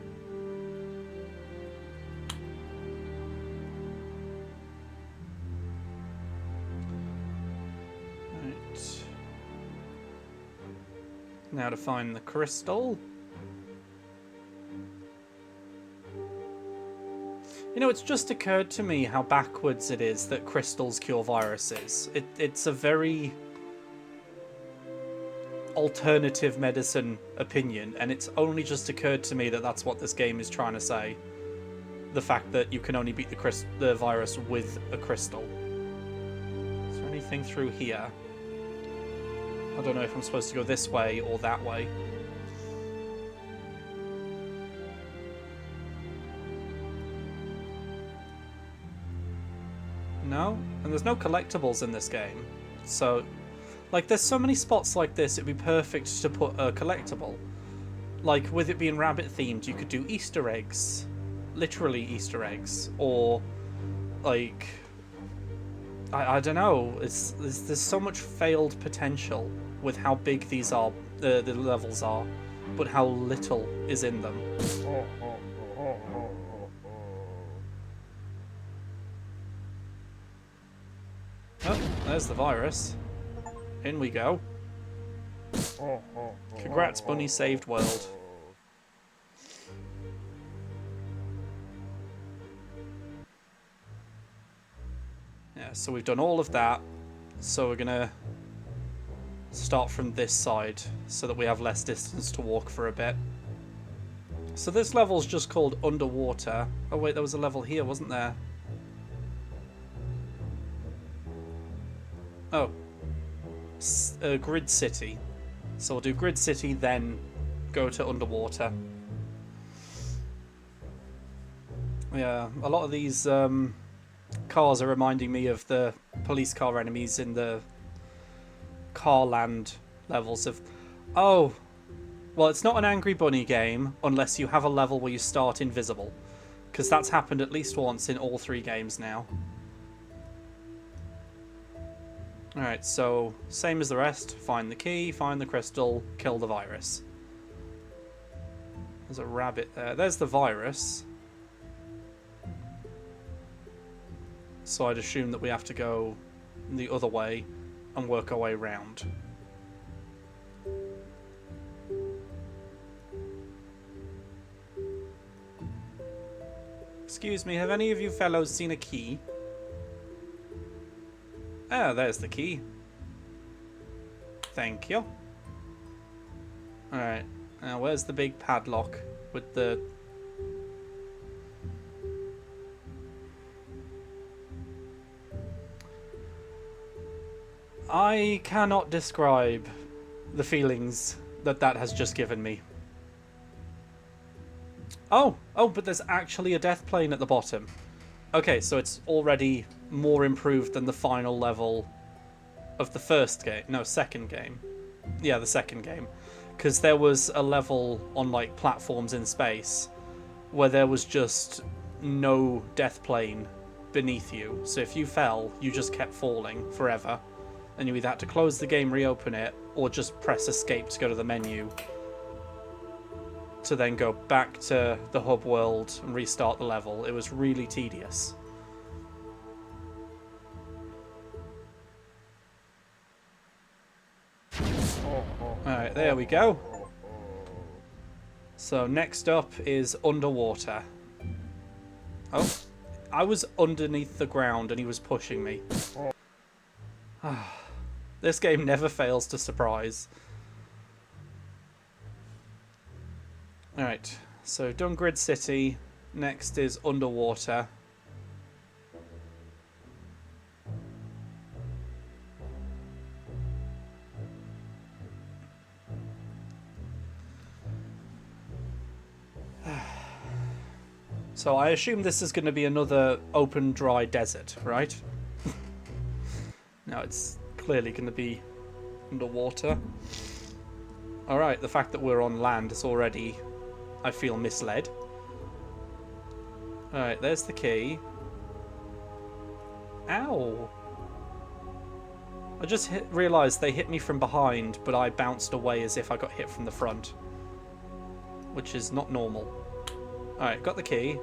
Right. Now to find the crystal. You know, it's just occurred to me how backwards it is that crystals cure viruses. It's a very alternative medicine opinion, and it's only just occurred to me that that's what this game is trying to say. The fact that you can only beat the virus with a crystal. Is there anything through here? I don't know if I'm supposed to go this way or that way. No? And there's no collectibles in this game. So, like, there's so many spots like this, it'd be perfect to put a collectible. Like, with it being rabbit themed, you could do Easter eggs. Literally Easter eggs. Or, like, I don't know. There's so much failed potential with how big these are, the levels are, but how little is in them. Oh, there's the virus. In we go. Congrats, Bunny saved world. Yeah, so we've done all of that. So we're gonna start from this side so that we have less distance to walk for a bit. So this level's just called Underwater. Oh wait, there was a level here, wasn't there? Oh. Grid City. So we'll do Grid City, then go to Underwater. Yeah, a lot of these cars are reminding me of the police car enemies in the Carland levels of... Oh, well, it's not an Angry Bunny game unless you have a level where you start invisible. Because that's happened at least once in all 3 games now. Alright, so same as the rest. Find the key, find the crystal, kill the virus. There's a rabbit there. There's the virus. So I'd assume that we have to go the other way and work our way round. Excuse me, have any of you fellows seen a key? Ah, there's the key. Thank you. Alright, now where's the big padlock with the... I cannot describe the feelings that has just given me. Oh, but there's actually a death plane at the bottom. Okay, so it's already more improved than the final level of the first game. No, second game. Yeah, the second game. Because there was a level on, like, platforms in space where there was just no death plane beneath you. So if you fell, you just kept falling forever. And you either had to close the game, reopen it, or just press escape to go to the menu. To then go back to the hub world and restart the level. It was really tedious. Alright, there we go. So next up is Underwater. Oh, I was underneath the ground and he was pushing me. This game never fails to surprise. Alright, so done Grid City. Next is Underwater. So I assume this is going to be another open, dry desert, right? No, it's clearly going to be underwater. Alright, the fact that we're on land is already, I feel, misled. Alright, there's the key. Ow! I just realised they hit me from behind, but I bounced away as if I got hit from the front. Which is not normal. Alright, got the key.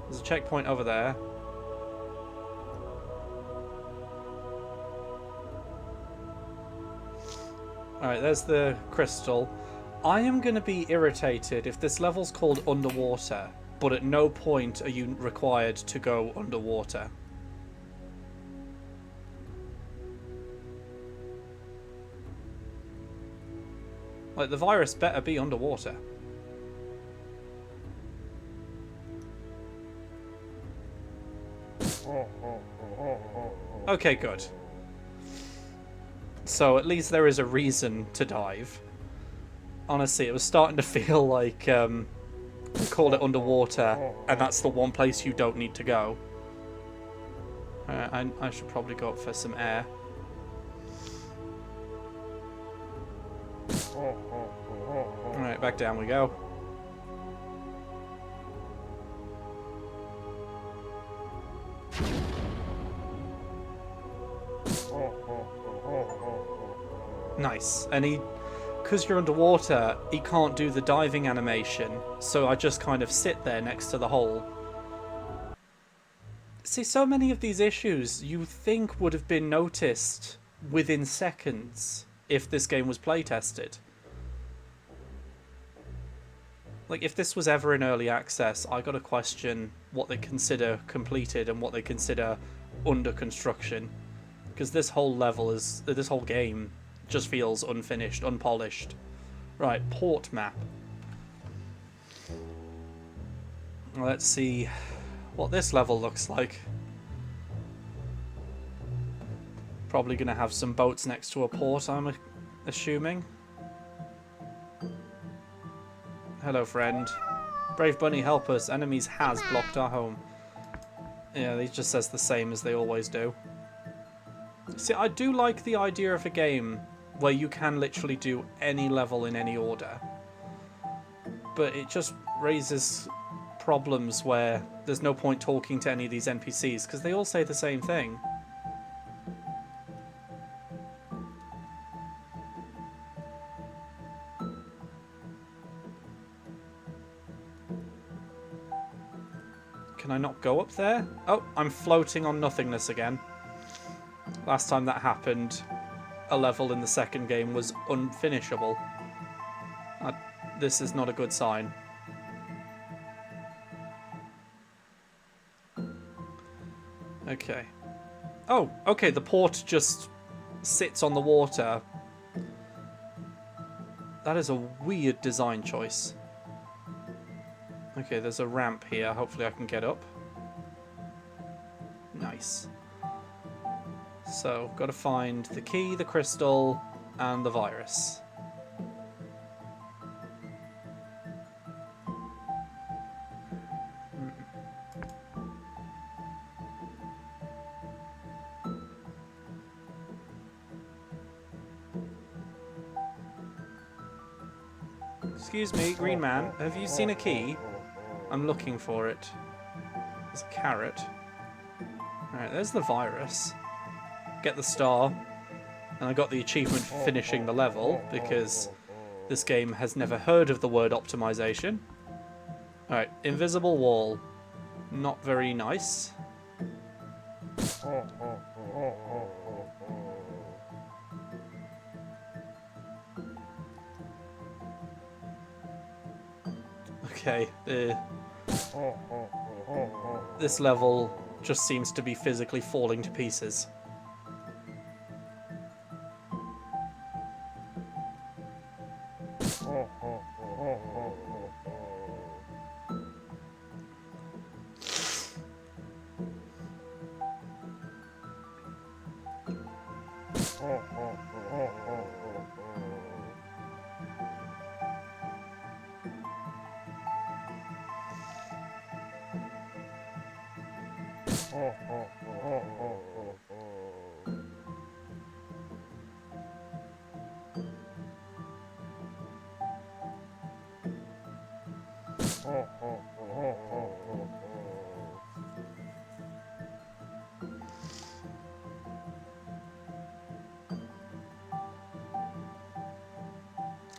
There's a checkpoint over there. Alright, there's the crystal. I am going to be irritated if this level's called underwater, but at no point are you required to go underwater. Like, the virus better be underwater. Okay, good. So at least there is a reason to dive. Honestly, it was starting to feel like we called it underwater, and that's the one place you don't need to go. I should probably go up for some air. Alright, back down we go. Nice. And because you're underwater, he can't do the diving animation, so I just kind of sit there next to the hole. See, so many of these issues you think would have been noticed within seconds if this game was playtested. Like, if this was ever in early access, I gotta question what they consider completed and what they consider under construction. Because this whole level is, this whole game just feels unfinished, unpolished. Right, port map. Let's see what this level looks like. Probably gonna have some boats next to a port, I'm assuming. Hello, friend. Brave bunny, help us. Enemies has blocked our home. Yeah, he just says the same as they always do. See, I do like the idea of a game where you can literally do any level in any order. But it just raises problems where there's no point talking to any of these NPCs because they all say the same thing. Can I not go up there? Oh, I'm floating on nothingness again. Last time that happened, a level in the second game was unfinishable. This is not a good sign. Okay. Oh, okay, the port just sits on the water. That is a weird design choice. Okay, there's a ramp here. Hopefully I can get up. Nice. So, got to find the key, the crystal, and the virus. Excuse me, green man, have you seen a key? I'm looking for it. There's a carrot. Alright, there's the virus. Get the star. And I got the achievement for finishing the level, because this game has never heard of the word optimization. Alright, invisible wall. Not very nice. Okay, this level just seems to be physically falling to pieces.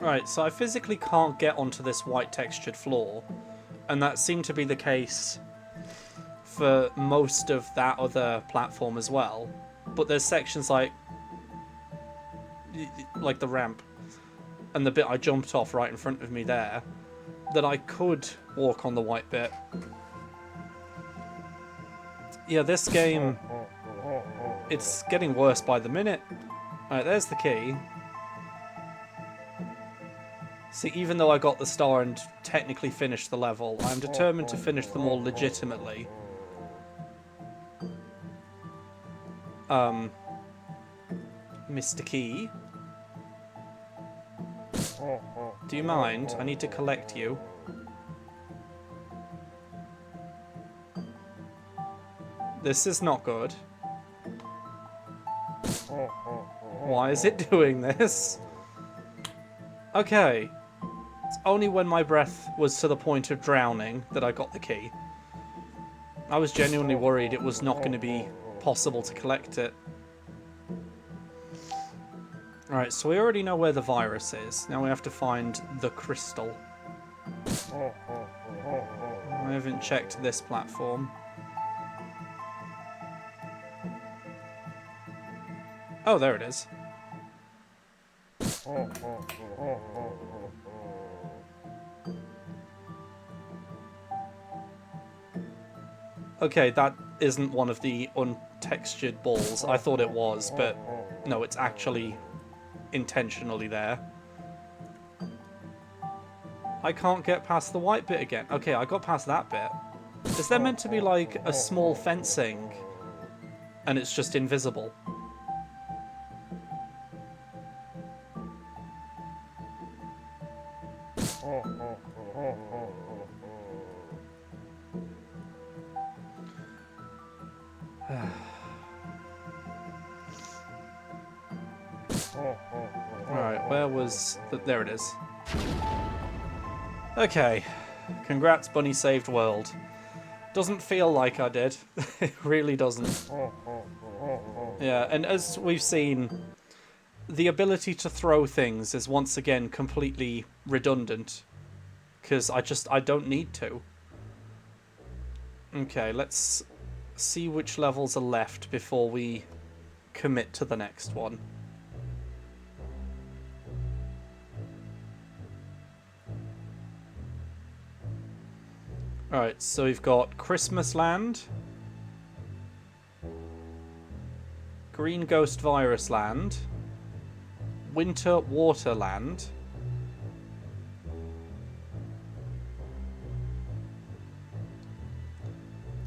Right, so I physically can't get onto this white textured floor, and that seemed to be the case for most of that other platform as well. But there's sections like the ramp and the bit I jumped off right in front of me there that I could walk on the white bit. Yeah, this game, it's getting worse by the minute. Alright, there's the key. See, even though I got the star and technically finished the level, I'm determined to finish them all legitimately. Mr. Key? Do you mind? I need to collect you. This is not good. Why is it doing this? Okay. It's only when my breath was to the point of drowning that I got the key. I was genuinely worried it was not going to be possible to collect it. Alright, so we already know where the virus is. Now we have to find the crystal. I haven't checked this platform. Oh, there it is. Okay, that isn't one of the untextured balls. I thought it was, but no, it's actually intentionally there. I can't get past the white bit again. Okay, I got past that bit. Is there meant to be like a small fencing and it's just invisible? Alright, where was... There it is. Okay. Congrats, Bunny Saved World. Doesn't feel like I did. It really doesn't. Yeah, and as we've seen, the ability to throw things is once again completely redundant. Because I don't need to. Okay, let's see which levels are left before we commit to the next one. Alright, so we've got Christmas Land, Green Ghost Virus Land, Winter Water Land,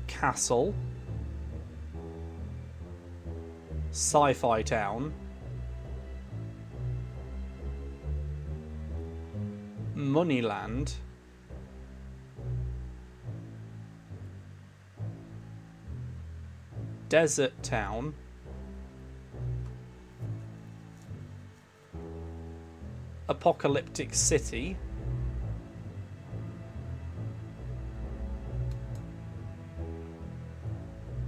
Castle, Sci-Fi Town, Moneyland, Desert Town, Apocalyptic City,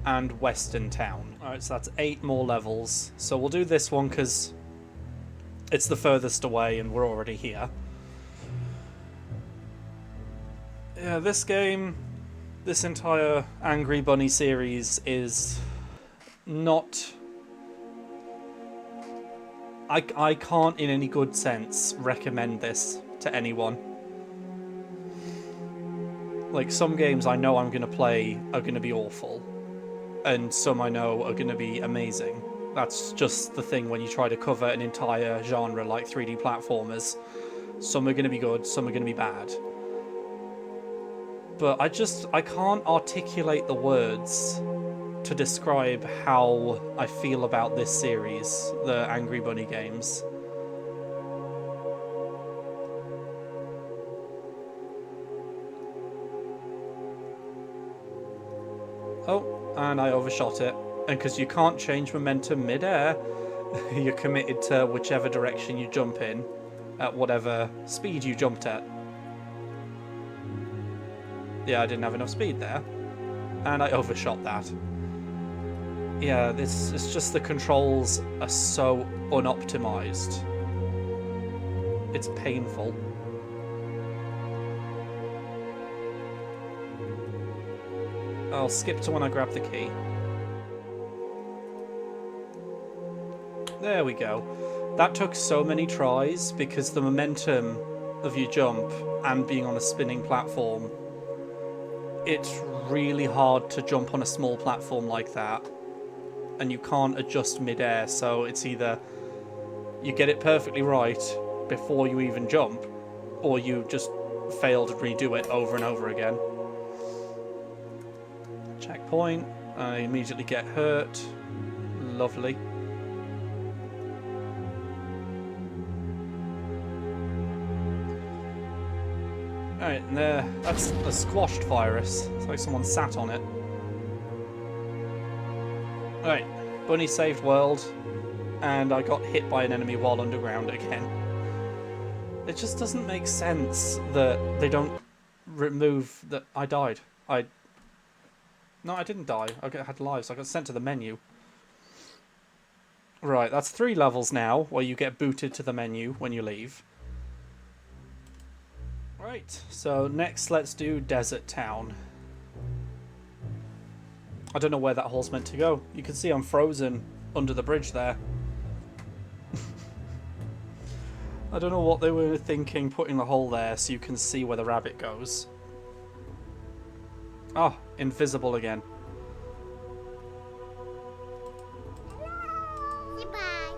and Western Town. Alright, so that's 8 more levels. So we'll do this one because it's the furthest away and we're already here. Yeah, this game, this entire Angry Bunny series is not... I can't in any good sense recommend this to anyone. Like, some games I know I'm going to play are going to be awful, and some I know are going to be amazing. That's just the thing when you try to cover an entire genre like 3D platformers. Some are going to be good, some are going to be bad. But I can't articulate the words to describe how I feel about this series, the Angry Bunny games. Oh, and I overshot it. And because you can't change momentum mid-air, you're committed to whichever direction you jump in, at whatever speed you jumped at. Yeah, I didn't have enough speed there. And I overshot that. Yeah, it's just the controls are so unoptimized. It's painful. I'll skip to when I grab the key. There we go. That took so many tries because the momentum of your jump and being on a spinning platform, it's really hard to jump on a small platform like that. And you can't adjust mid-air, so it's either you get it perfectly right before you even jump, or you just fail to redo it over and over again. Checkpoint. I immediately get hurt. Lovely. Alright, and there. That's a squashed virus. It's like someone sat on it. Alright, Bunny saved world, and I got hit by an enemy while underground again. It just doesn't make sense that they don't remove that I died. No, I didn't die. I had lives. I got sent to the menu. Right, that's 3 levels now, where you get booted to the menu when you leave. Right, so next let's do Desert Town. I don't know where that hole's meant to go. You can see I'm frozen under the bridge there. I don't know what they were thinking putting the hole there so you can see where the rabbit goes. Oh, invisible again. Goodbye.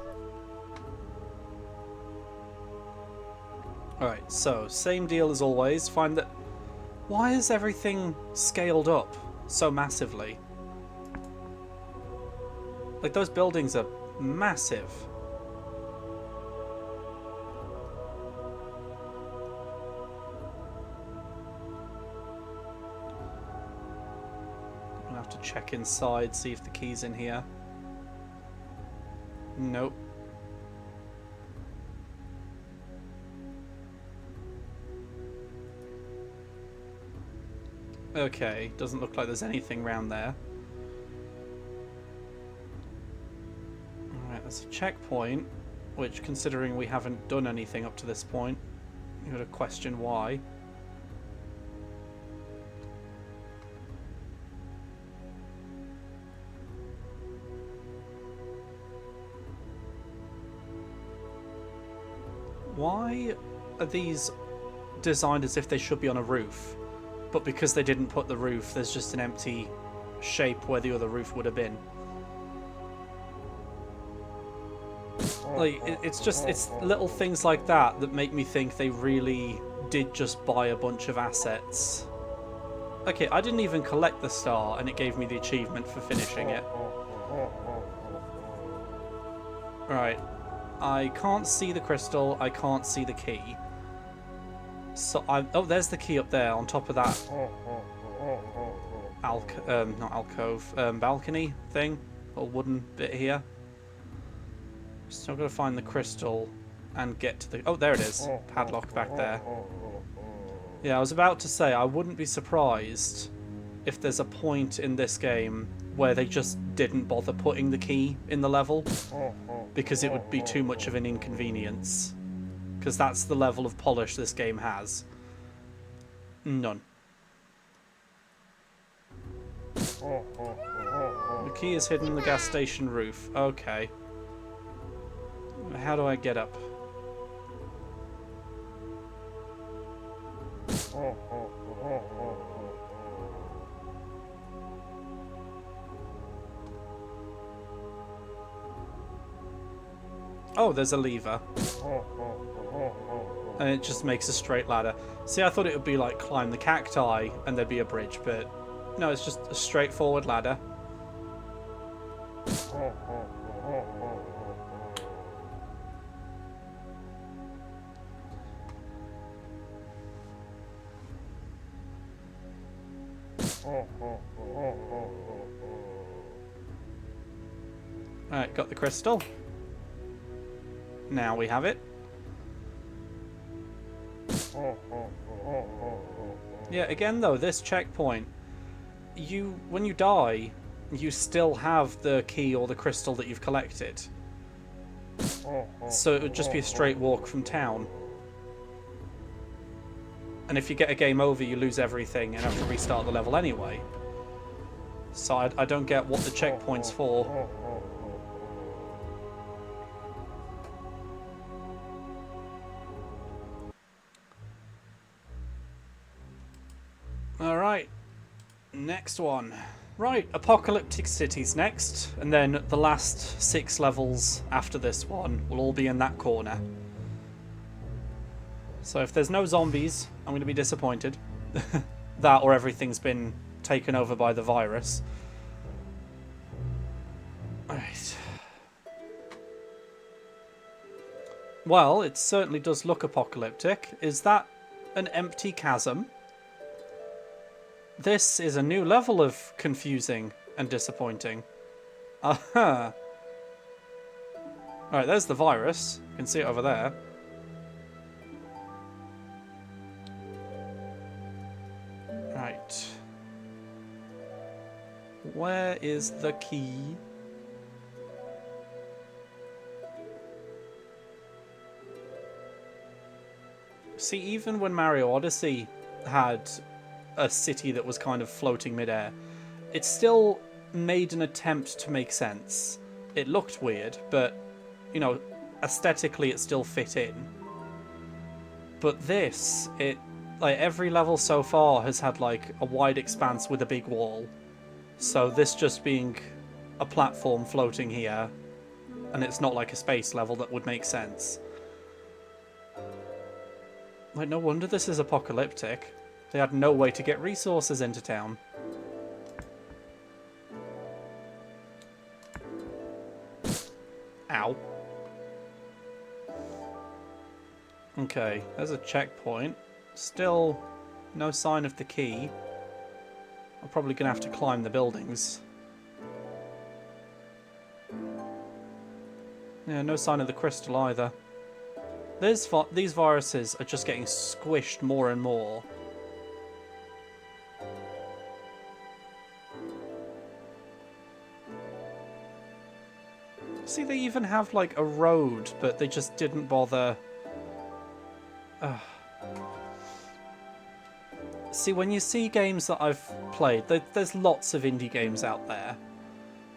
Alright, so same deal as always. Find that... Why is everything scaled up so massively? Like, those buildings are massive. I'm gonna have to check inside, see if the key's in here. Nope. Okay, doesn't look like there's anything around there. Alright, there's a checkpoint, which, considering we haven't done anything up to this point, you gotta question why. Why are these designed as if they should be on a roof? But because they didn't put the roof, there's just an empty shape where the other roof would have been. Like, it's little things like that that make me think they really did just buy a bunch of assets. Okay, I didn't even collect the star, and it gave me the achievement for finishing it. Right. I can't see the crystal, I can't see the key. So oh, there's the key up there on top of that not alcove, balcony thing, little wooden bit here. Still gotta find the crystal and get to the... Oh, there it is. Padlock back there. Yeah, I was about to say, I wouldn't be surprised if there's a point in this game where they just didn't bother putting the key in the level, because it would be too much of an inconvenience. Because that's the level of polish this game has. None. The key is hidden in the gas station roof. Okay. How do I get up? Oh, there's a lever. And it just makes a straight ladder. See, I thought it would be like climb the cacti and there'd be a bridge, but no, it's just a straightforward ladder. Alright, got the crystal. Now we have it. Yeah, again though, this checkpoint, when you die, you still have the key or the crystal that you've collected. So it would just be a straight walk from town. And if you get a game over, you lose everything and have to restart the level anyway. So I don't get what the checkpoint's for. Alright, next one. Right, Apocalyptic Cities next, and then the last 6 levels after this one will all be in that corner. So if there's no zombies, I'm going to be disappointed. That or everything's been taken over by the virus. Alright. Well, it certainly does look apocalyptic. Is that an empty chasm? This is a new level of confusing and disappointing. Aha! Alright, there's the virus. You can see it over there. Right. Where is the key? See, even when Mario Odyssey had a city that was kind of floating midair, it still made an attempt to make sense. It looked weird, but, you know, aesthetically it still fit in. But this, like, every level so far has had, like, a wide expanse with a big wall. So this just being a platform floating here, and it's not like a space level, that would make sense. Like, no wonder this is apocalyptic. They had no way to get resources into town. Ow. Okay, there's a checkpoint. Still no sign of the key. I'm probably going to have to climb the buildings. Yeah, no sign of the crystal either. These viruses are just getting squished more and more. See, they even have, like, a road, but they just didn't bother. See, when you see games that I've played, there's lots of indie games out there.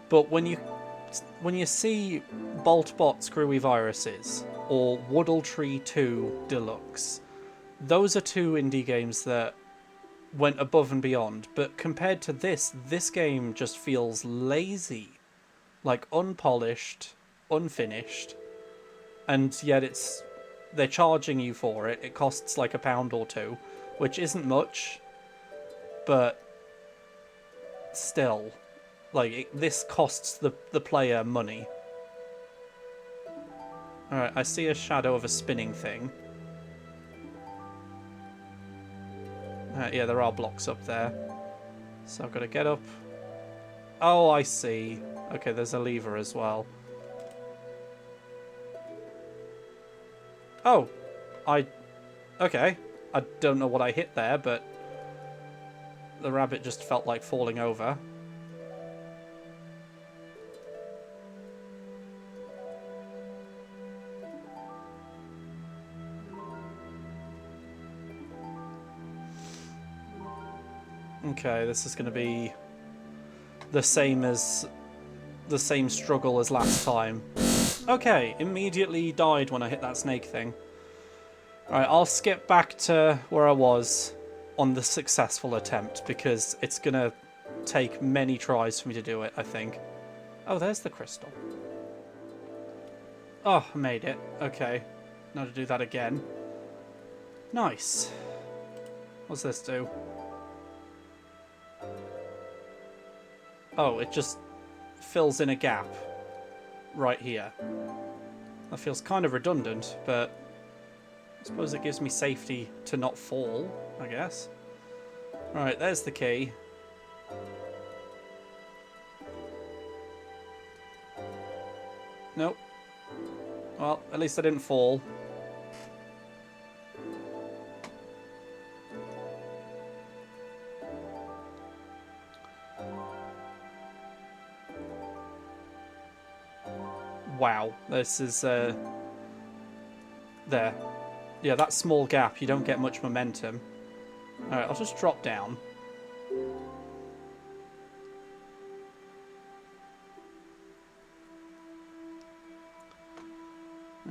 But when you see BoltBot Screwy Viruses or Woodletree 2 Deluxe, those are two indie games that went above and beyond. But compared to this game just feels lazy. Like, unpolished, unfinished, and yet they're charging you for it. It costs like £1 or £2, which isn't much, but still, like, this costs the player money. Alright, I see a shadow of a spinning thing. Yeah, there are blocks up there, so I've got to get up. Oh, I see. Okay, there's a lever as well. Oh, okay. I don't know what I hit there, but the rabbit just felt like falling over. Okay, this is going to be the same struggle as last time. Okay, immediately died when I hit that snake thing. Alright, I'll skip back to where I was on the successful attempt, because it's gonna take many tries for me to do it, I think. Oh, there's the crystal. Oh, I made it. Okay. Now to do that again. Nice. What's this do? Oh, it just fills in a gap right here. That feels kind of redundant, but I suppose it gives me safety to not fall, I guess. Right, there's the key. Nope. Well, at least I didn't fall. Wow, this is there. Yeah, that small gap, you don't get much momentum. Alright, I'll just drop down.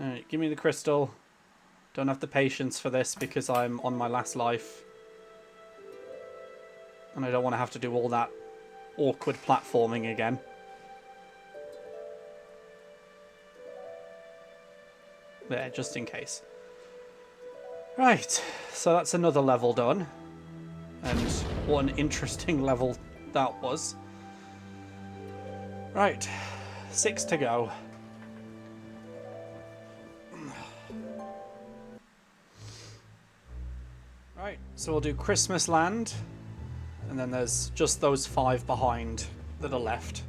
Alright, give me the crystal. Don't have the patience for this because I'm on my last life. And I don't want to have to do all that awkward platforming again. There, just in case. Right, so that's another level done. And what an interesting level that was. Right, 6 to go. Right, so we'll do Christmas Land. And then there's just those 5 behind that are left.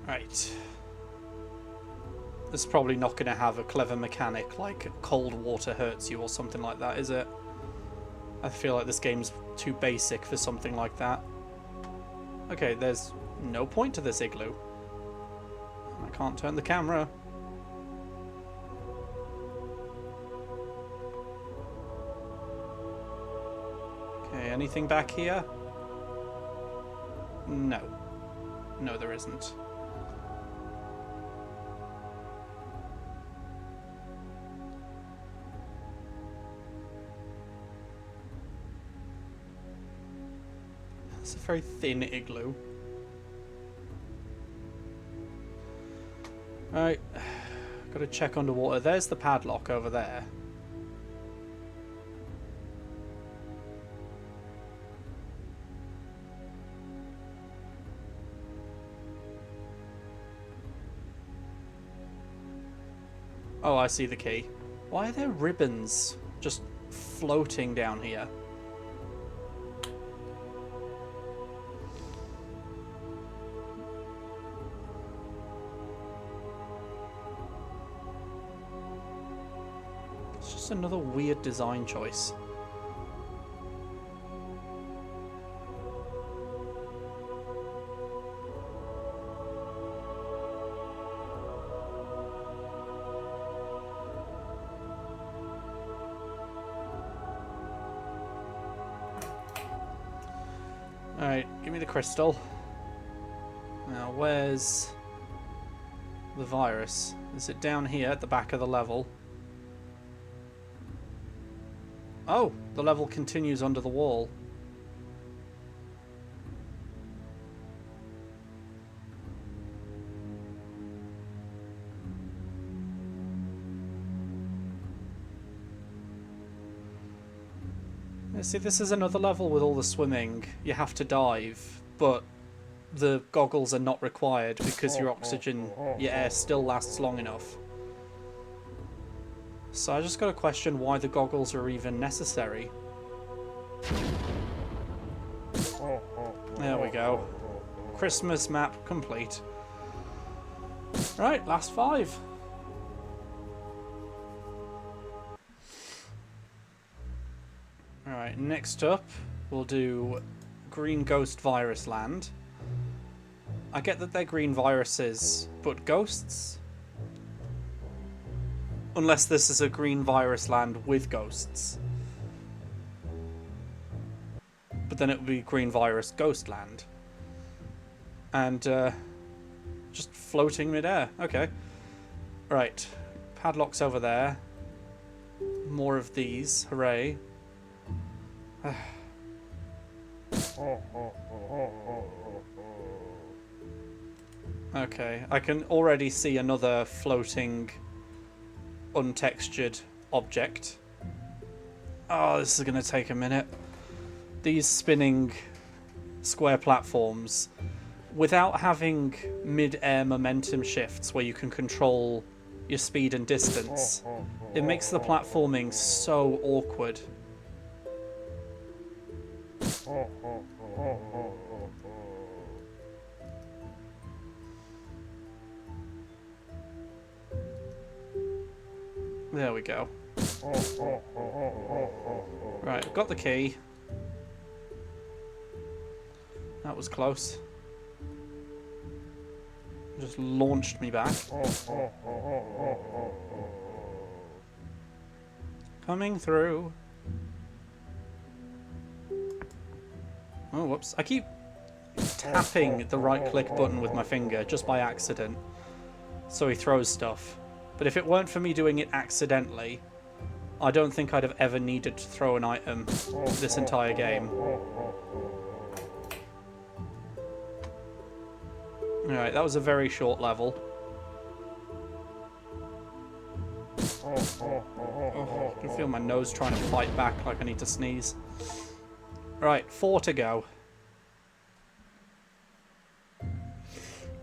Right. This is probably not going to have a clever mechanic like cold water hurts you or something like that, is it? I feel like this game's too basic for something like that. Okay, there's no point to this igloo. I can't turn the camera. Okay, anything back here? No. No, there isn't. It's a very thin igloo. Right, got to check underwater. There's the padlock over there. Oh, I see the key. Why are there ribbons just floating down here? It's just another weird design choice. Alright, give me the crystal. Now, where's the virus? Is it down here at the back of the level? Oh, the level continues under the wall. See, this is another level with all the swimming. You have to dive, but the goggles are not required because your oxygen, your air still lasts long enough. So I just got to question why the goggles are even necessary. There we go. Christmas map complete. Right, last 5. Alright, next up we'll do Green Ghost Virus Land. I get that they're green viruses, but ghosts? Unless this is a green virus land with ghosts. But then it would be green virus ghost land. And just floating midair. Okay. Right. Padlocks over there. More of these. Hooray. Okay, I can already see another floating, untextured object. Oh, this is going to take a minute. These spinning square platforms, without having mid-air momentum shifts where you can control your speed and distance, it makes the platforming so awkward. There we go. Right, I've got the key. That was close. Just launched me back. Coming through. Oh, whoops. I keep tapping the right-click button with my finger just by accident. So he throws stuff. But if it weren't for me doing it accidentally, I don't think I'd have ever needed to throw an item this entire game. Alright, that was a very short level. Oh, I can feel my nose trying to fight back like I need to sneeze. Right, 4 to go.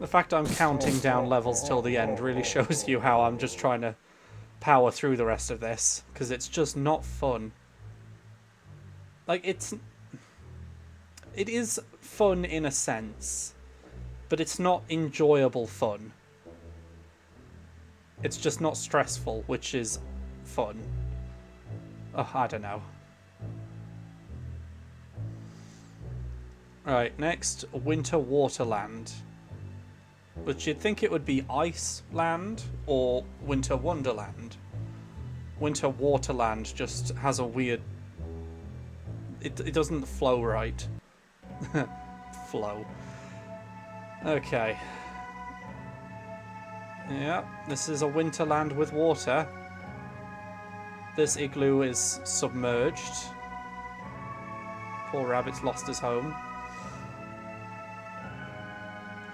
The fact I'm counting down levels till the end really shows you how I'm just trying to power through the rest of this, because it's just not fun. Like, it is fun in a sense, but it's not enjoyable fun. It's just not stressful, which is fun. Oh, I don't know. Right, next, Winter Waterland. But you'd think it would be Iceland or Winter Wonderland. Winter Waterland just has a weird... It doesn't flow right. Flow. Okay. Yeah, this is a Winterland with water. This igloo is submerged. Poor rabbit's lost his home.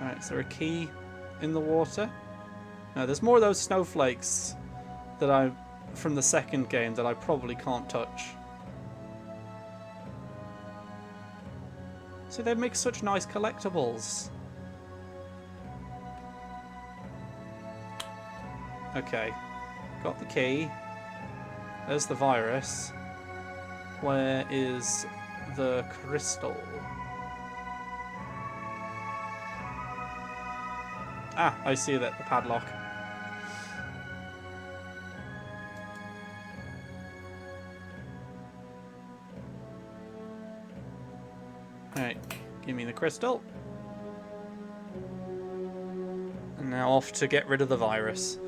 Alright, is there a key in the water? No, there's more of those snowflakes that from the second game that I probably can't touch. See, they make such nice collectibles. Okay, got the key. There's the virus. Where is the crystal? Ah, I see that, the padlock. Alright, give me the crystal. And now off to get rid of the virus.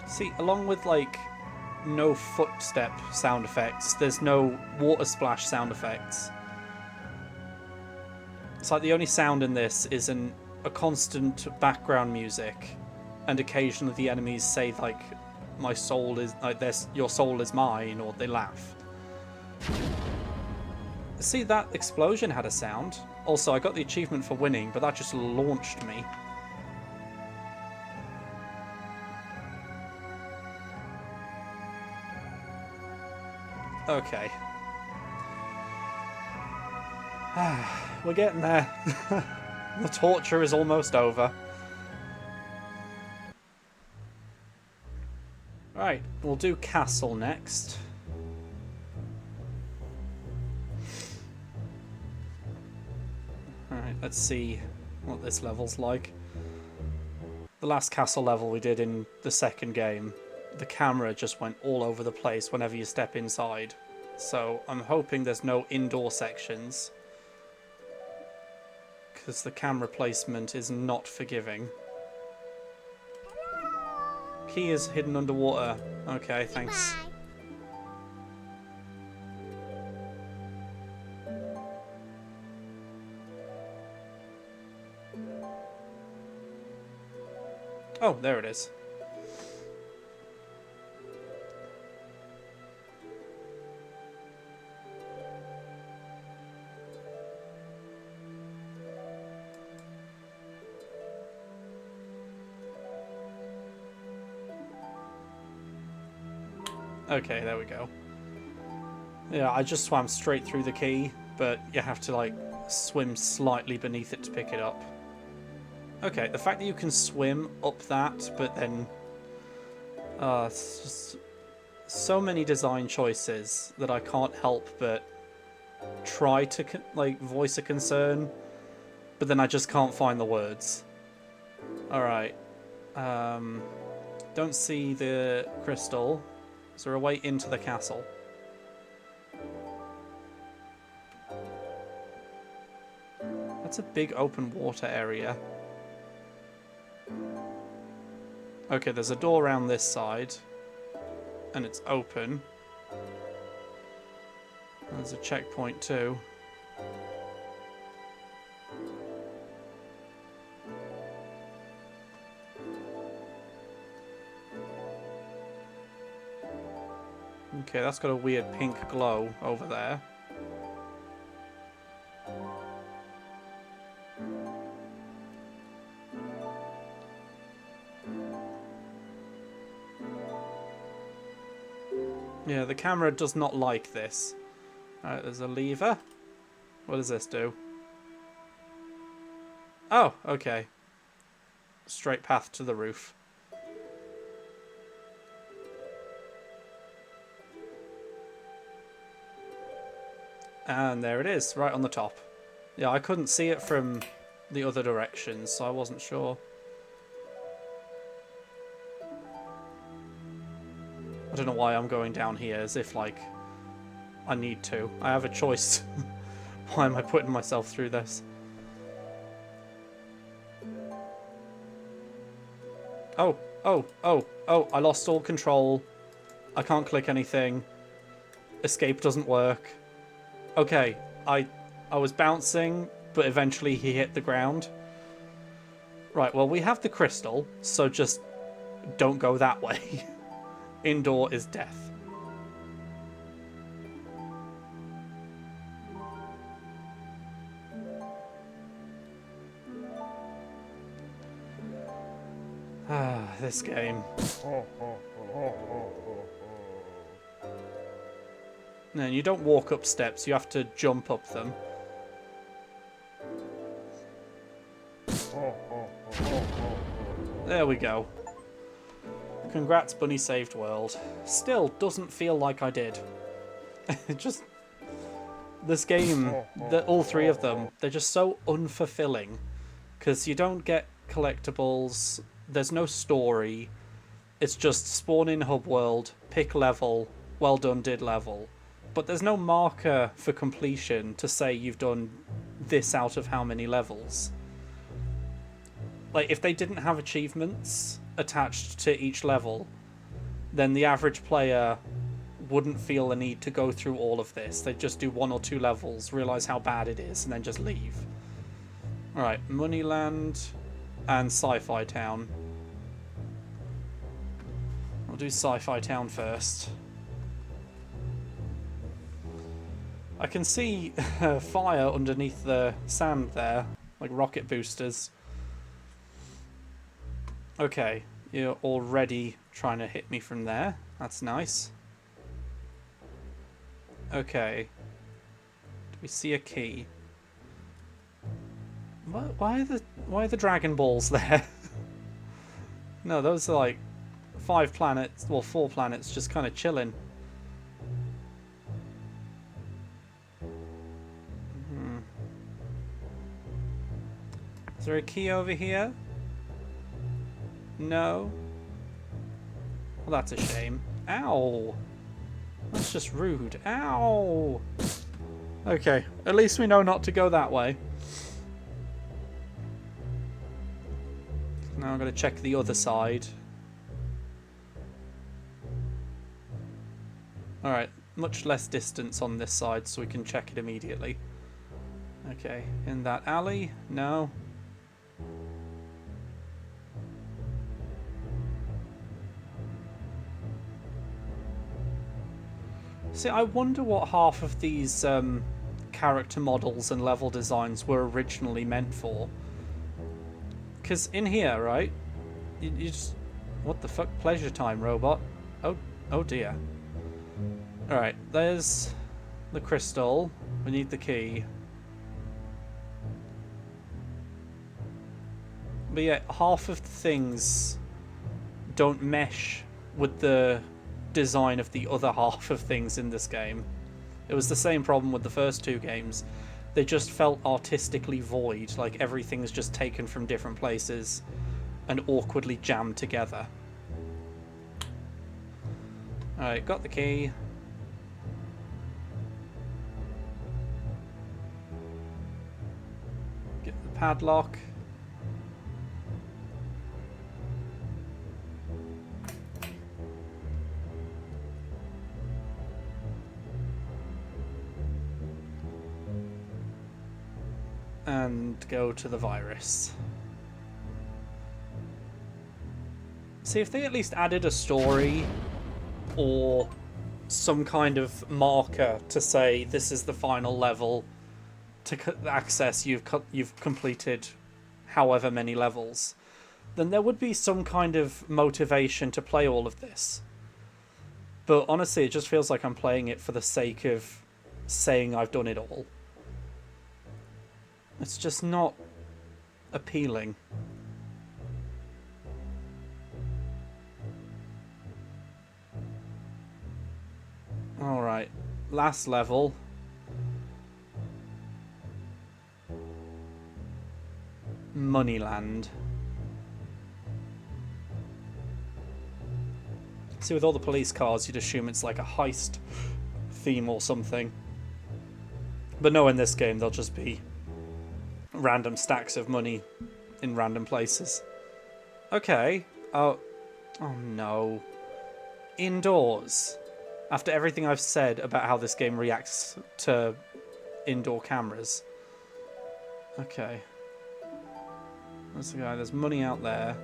See, along with, like, no footstep sound effects, there's no water splash sound effects. It's like the only sound in this is a constant background music, and occasionally the enemies say, like, my soul is, like, your soul is mine, or they laugh. See, that explosion had a sound. Also, I got the achievement for winning, but that just launched me. Okay. We're getting there. The torture is almost over. Right, we'll do castle next. Alright, let's see what this level's like. The last castle level we did in the second game, the camera just went all over the place whenever you step inside. So I'm hoping there's no indoor sections, because the camera placement is not forgiving. Key is hidden underwater. Okay, thanks. Oh, there it is. Okay, there we go. Yeah, I just swam straight through the key, but you have to, like, swim slightly beneath it to pick it up. Okay, the fact that you can swim up that, but then... it's just... so many design choices that I can't help but try to like voice a concern, but then I just can't find the words. All right. Don't see the crystal. Is there a way into the castle? That's a big open water area. Okay, there's a door around this side. And it's open. There's a checkpoint too. Okay, that's got a weird pink glow over there. Yeah, the camera does not like this. Alright, there's a lever. What does this do? Oh, okay. Straight path to the roof. And there it is, right on the top. Yeah, I couldn't see it from the other directions, so I wasn't sure. I don't know why I'm going down here, as if, like, I need to. I have a choice. Why am I putting myself through this? Oh, I lost all control. I can't click anything. Escape doesn't work. Okay, I was bouncing, but eventually he hit the ground. Right, well, we have the crystal, so just don't go that way. Indoor is death. Ah, this game. No, you don't walk up steps, you have to jump up them. There we go. Congrats, Bunny Saved World. Still doesn't feel like I did. Just... This game, all three of them, they're just so unfulfilling. Because you don't get collectibles, there's no story. It's just spawn in hub world, pick level, well done, did level. But there's no marker for completion to say you've done this out of how many levels. Like, if they didn't have achievements attached to each level, then the average player wouldn't feel the need to go through all of this. They'd just do 1 or 2 levels, realise how bad it is, and then just leave. Alright, Moneyland and Sci-Fi Town. We'll do Sci-Fi Town first. I can see fire underneath the sand there, like rocket boosters. Okay, you're already trying to hit me from there. That's nice. Okay. Do we see a key? Why are the Dragon Balls there? No, those are like 5 planets, well 4 planets just kind of chilling. Is there a key over here? No. Well, that's a shame. Ow! That's just rude. Ow! Okay, at least we know not to go that way. Now I'm going to check the other side. Alright, much less distance on this side, so we can check it immediately. Okay, in that alley? No. See, I wonder what half of these character models and level designs were originally meant for. Because in here, right, you just... What the fuck? Pleasure time, robot. Oh dear. Alright, there's the crystal. We need the key. But yeah, half of the things don't mesh with the design of the other half of things in this game. It was the same problem with the first two games. They just felt artistically void, like everything's just taken from different places and awkwardly jammed together. Alright, got the key. Get the padlock. And go to the virus. See, if they at least added a story or some kind of marker to say this is the final level to access, you've completed however many levels, then there would be some kind of motivation to play all of this. But honestly, it just feels like I'm playing it for the sake of saying I've done it all. It's just not appealing. Alright, last level. Moneyland. See, with all the police cars, you'd assume it's like a heist theme or something. But no, in this game, they'll just be random stacks of money in random places. Okay. Oh no. Indoors. After everything I've said about how this game reacts to indoor cameras. Okay. That's the guy. There's money out there.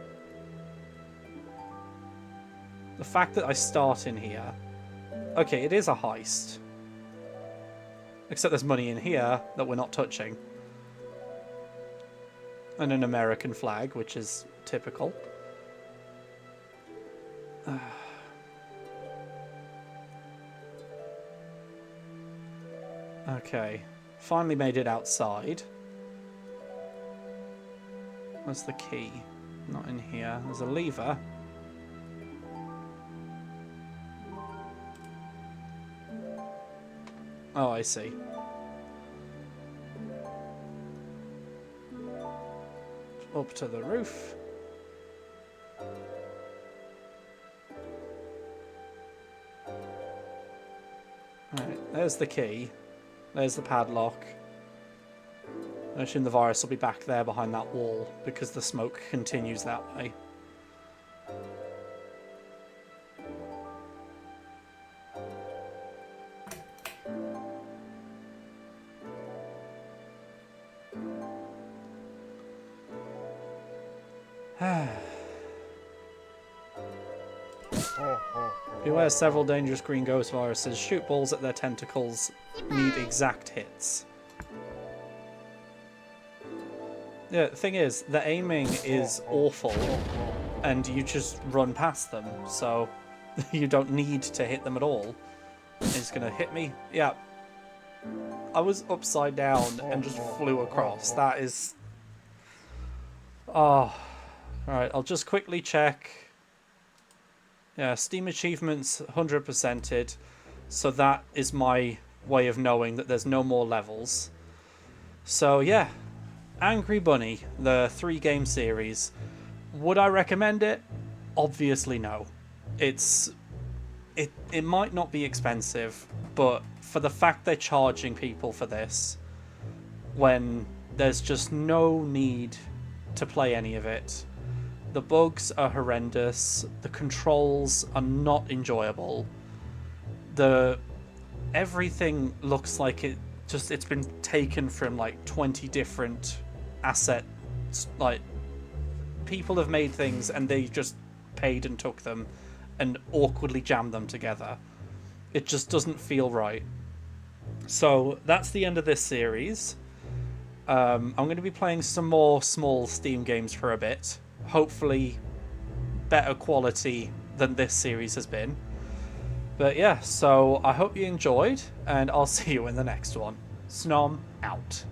The fact that I start in here... Okay, it is a heist. Except there's money in here that we're not touching. And an American flag, which is typical. Okay. Finally made it outside. Where's the key? Not in here. There's a lever. Oh, I see. Up to the roof. Right, there's the key. There's the padlock. I assume the virus will be back there behind that wall because the smoke continues that way. Beware several dangerous green ghost viruses. Shoot balls at their tentacles. Need exact hits. Yeah, the thing is, the aiming is awful, and you just run past them, so you don't need to hit them at all. He's gonna hit me. Yeah. I was upside down and just flew across. That is... Oh. Alright, I'll just quickly check. Yeah, Steam achievements 100%ed, so that is my way of knowing that there's no more levels. So yeah, Angry Bunny, the 3-game series. Would I recommend it? Obviously no. It might not be expensive, but for the fact they're charging people for this, when there's just no need to play any of it. The bugs are horrendous. The controls are not enjoyable. Everything looks like it's been taken from like 20 different assets. Like, people have made things and they just paid and took them and awkwardly jammed them together. It just doesn't feel right. So that's the end of this series. I'm going to be playing some more small Steam games for a bit. Hopefully better quality than this series has been. But yeah, so I hope you enjoyed, and I'll see you in the next one. Snom out.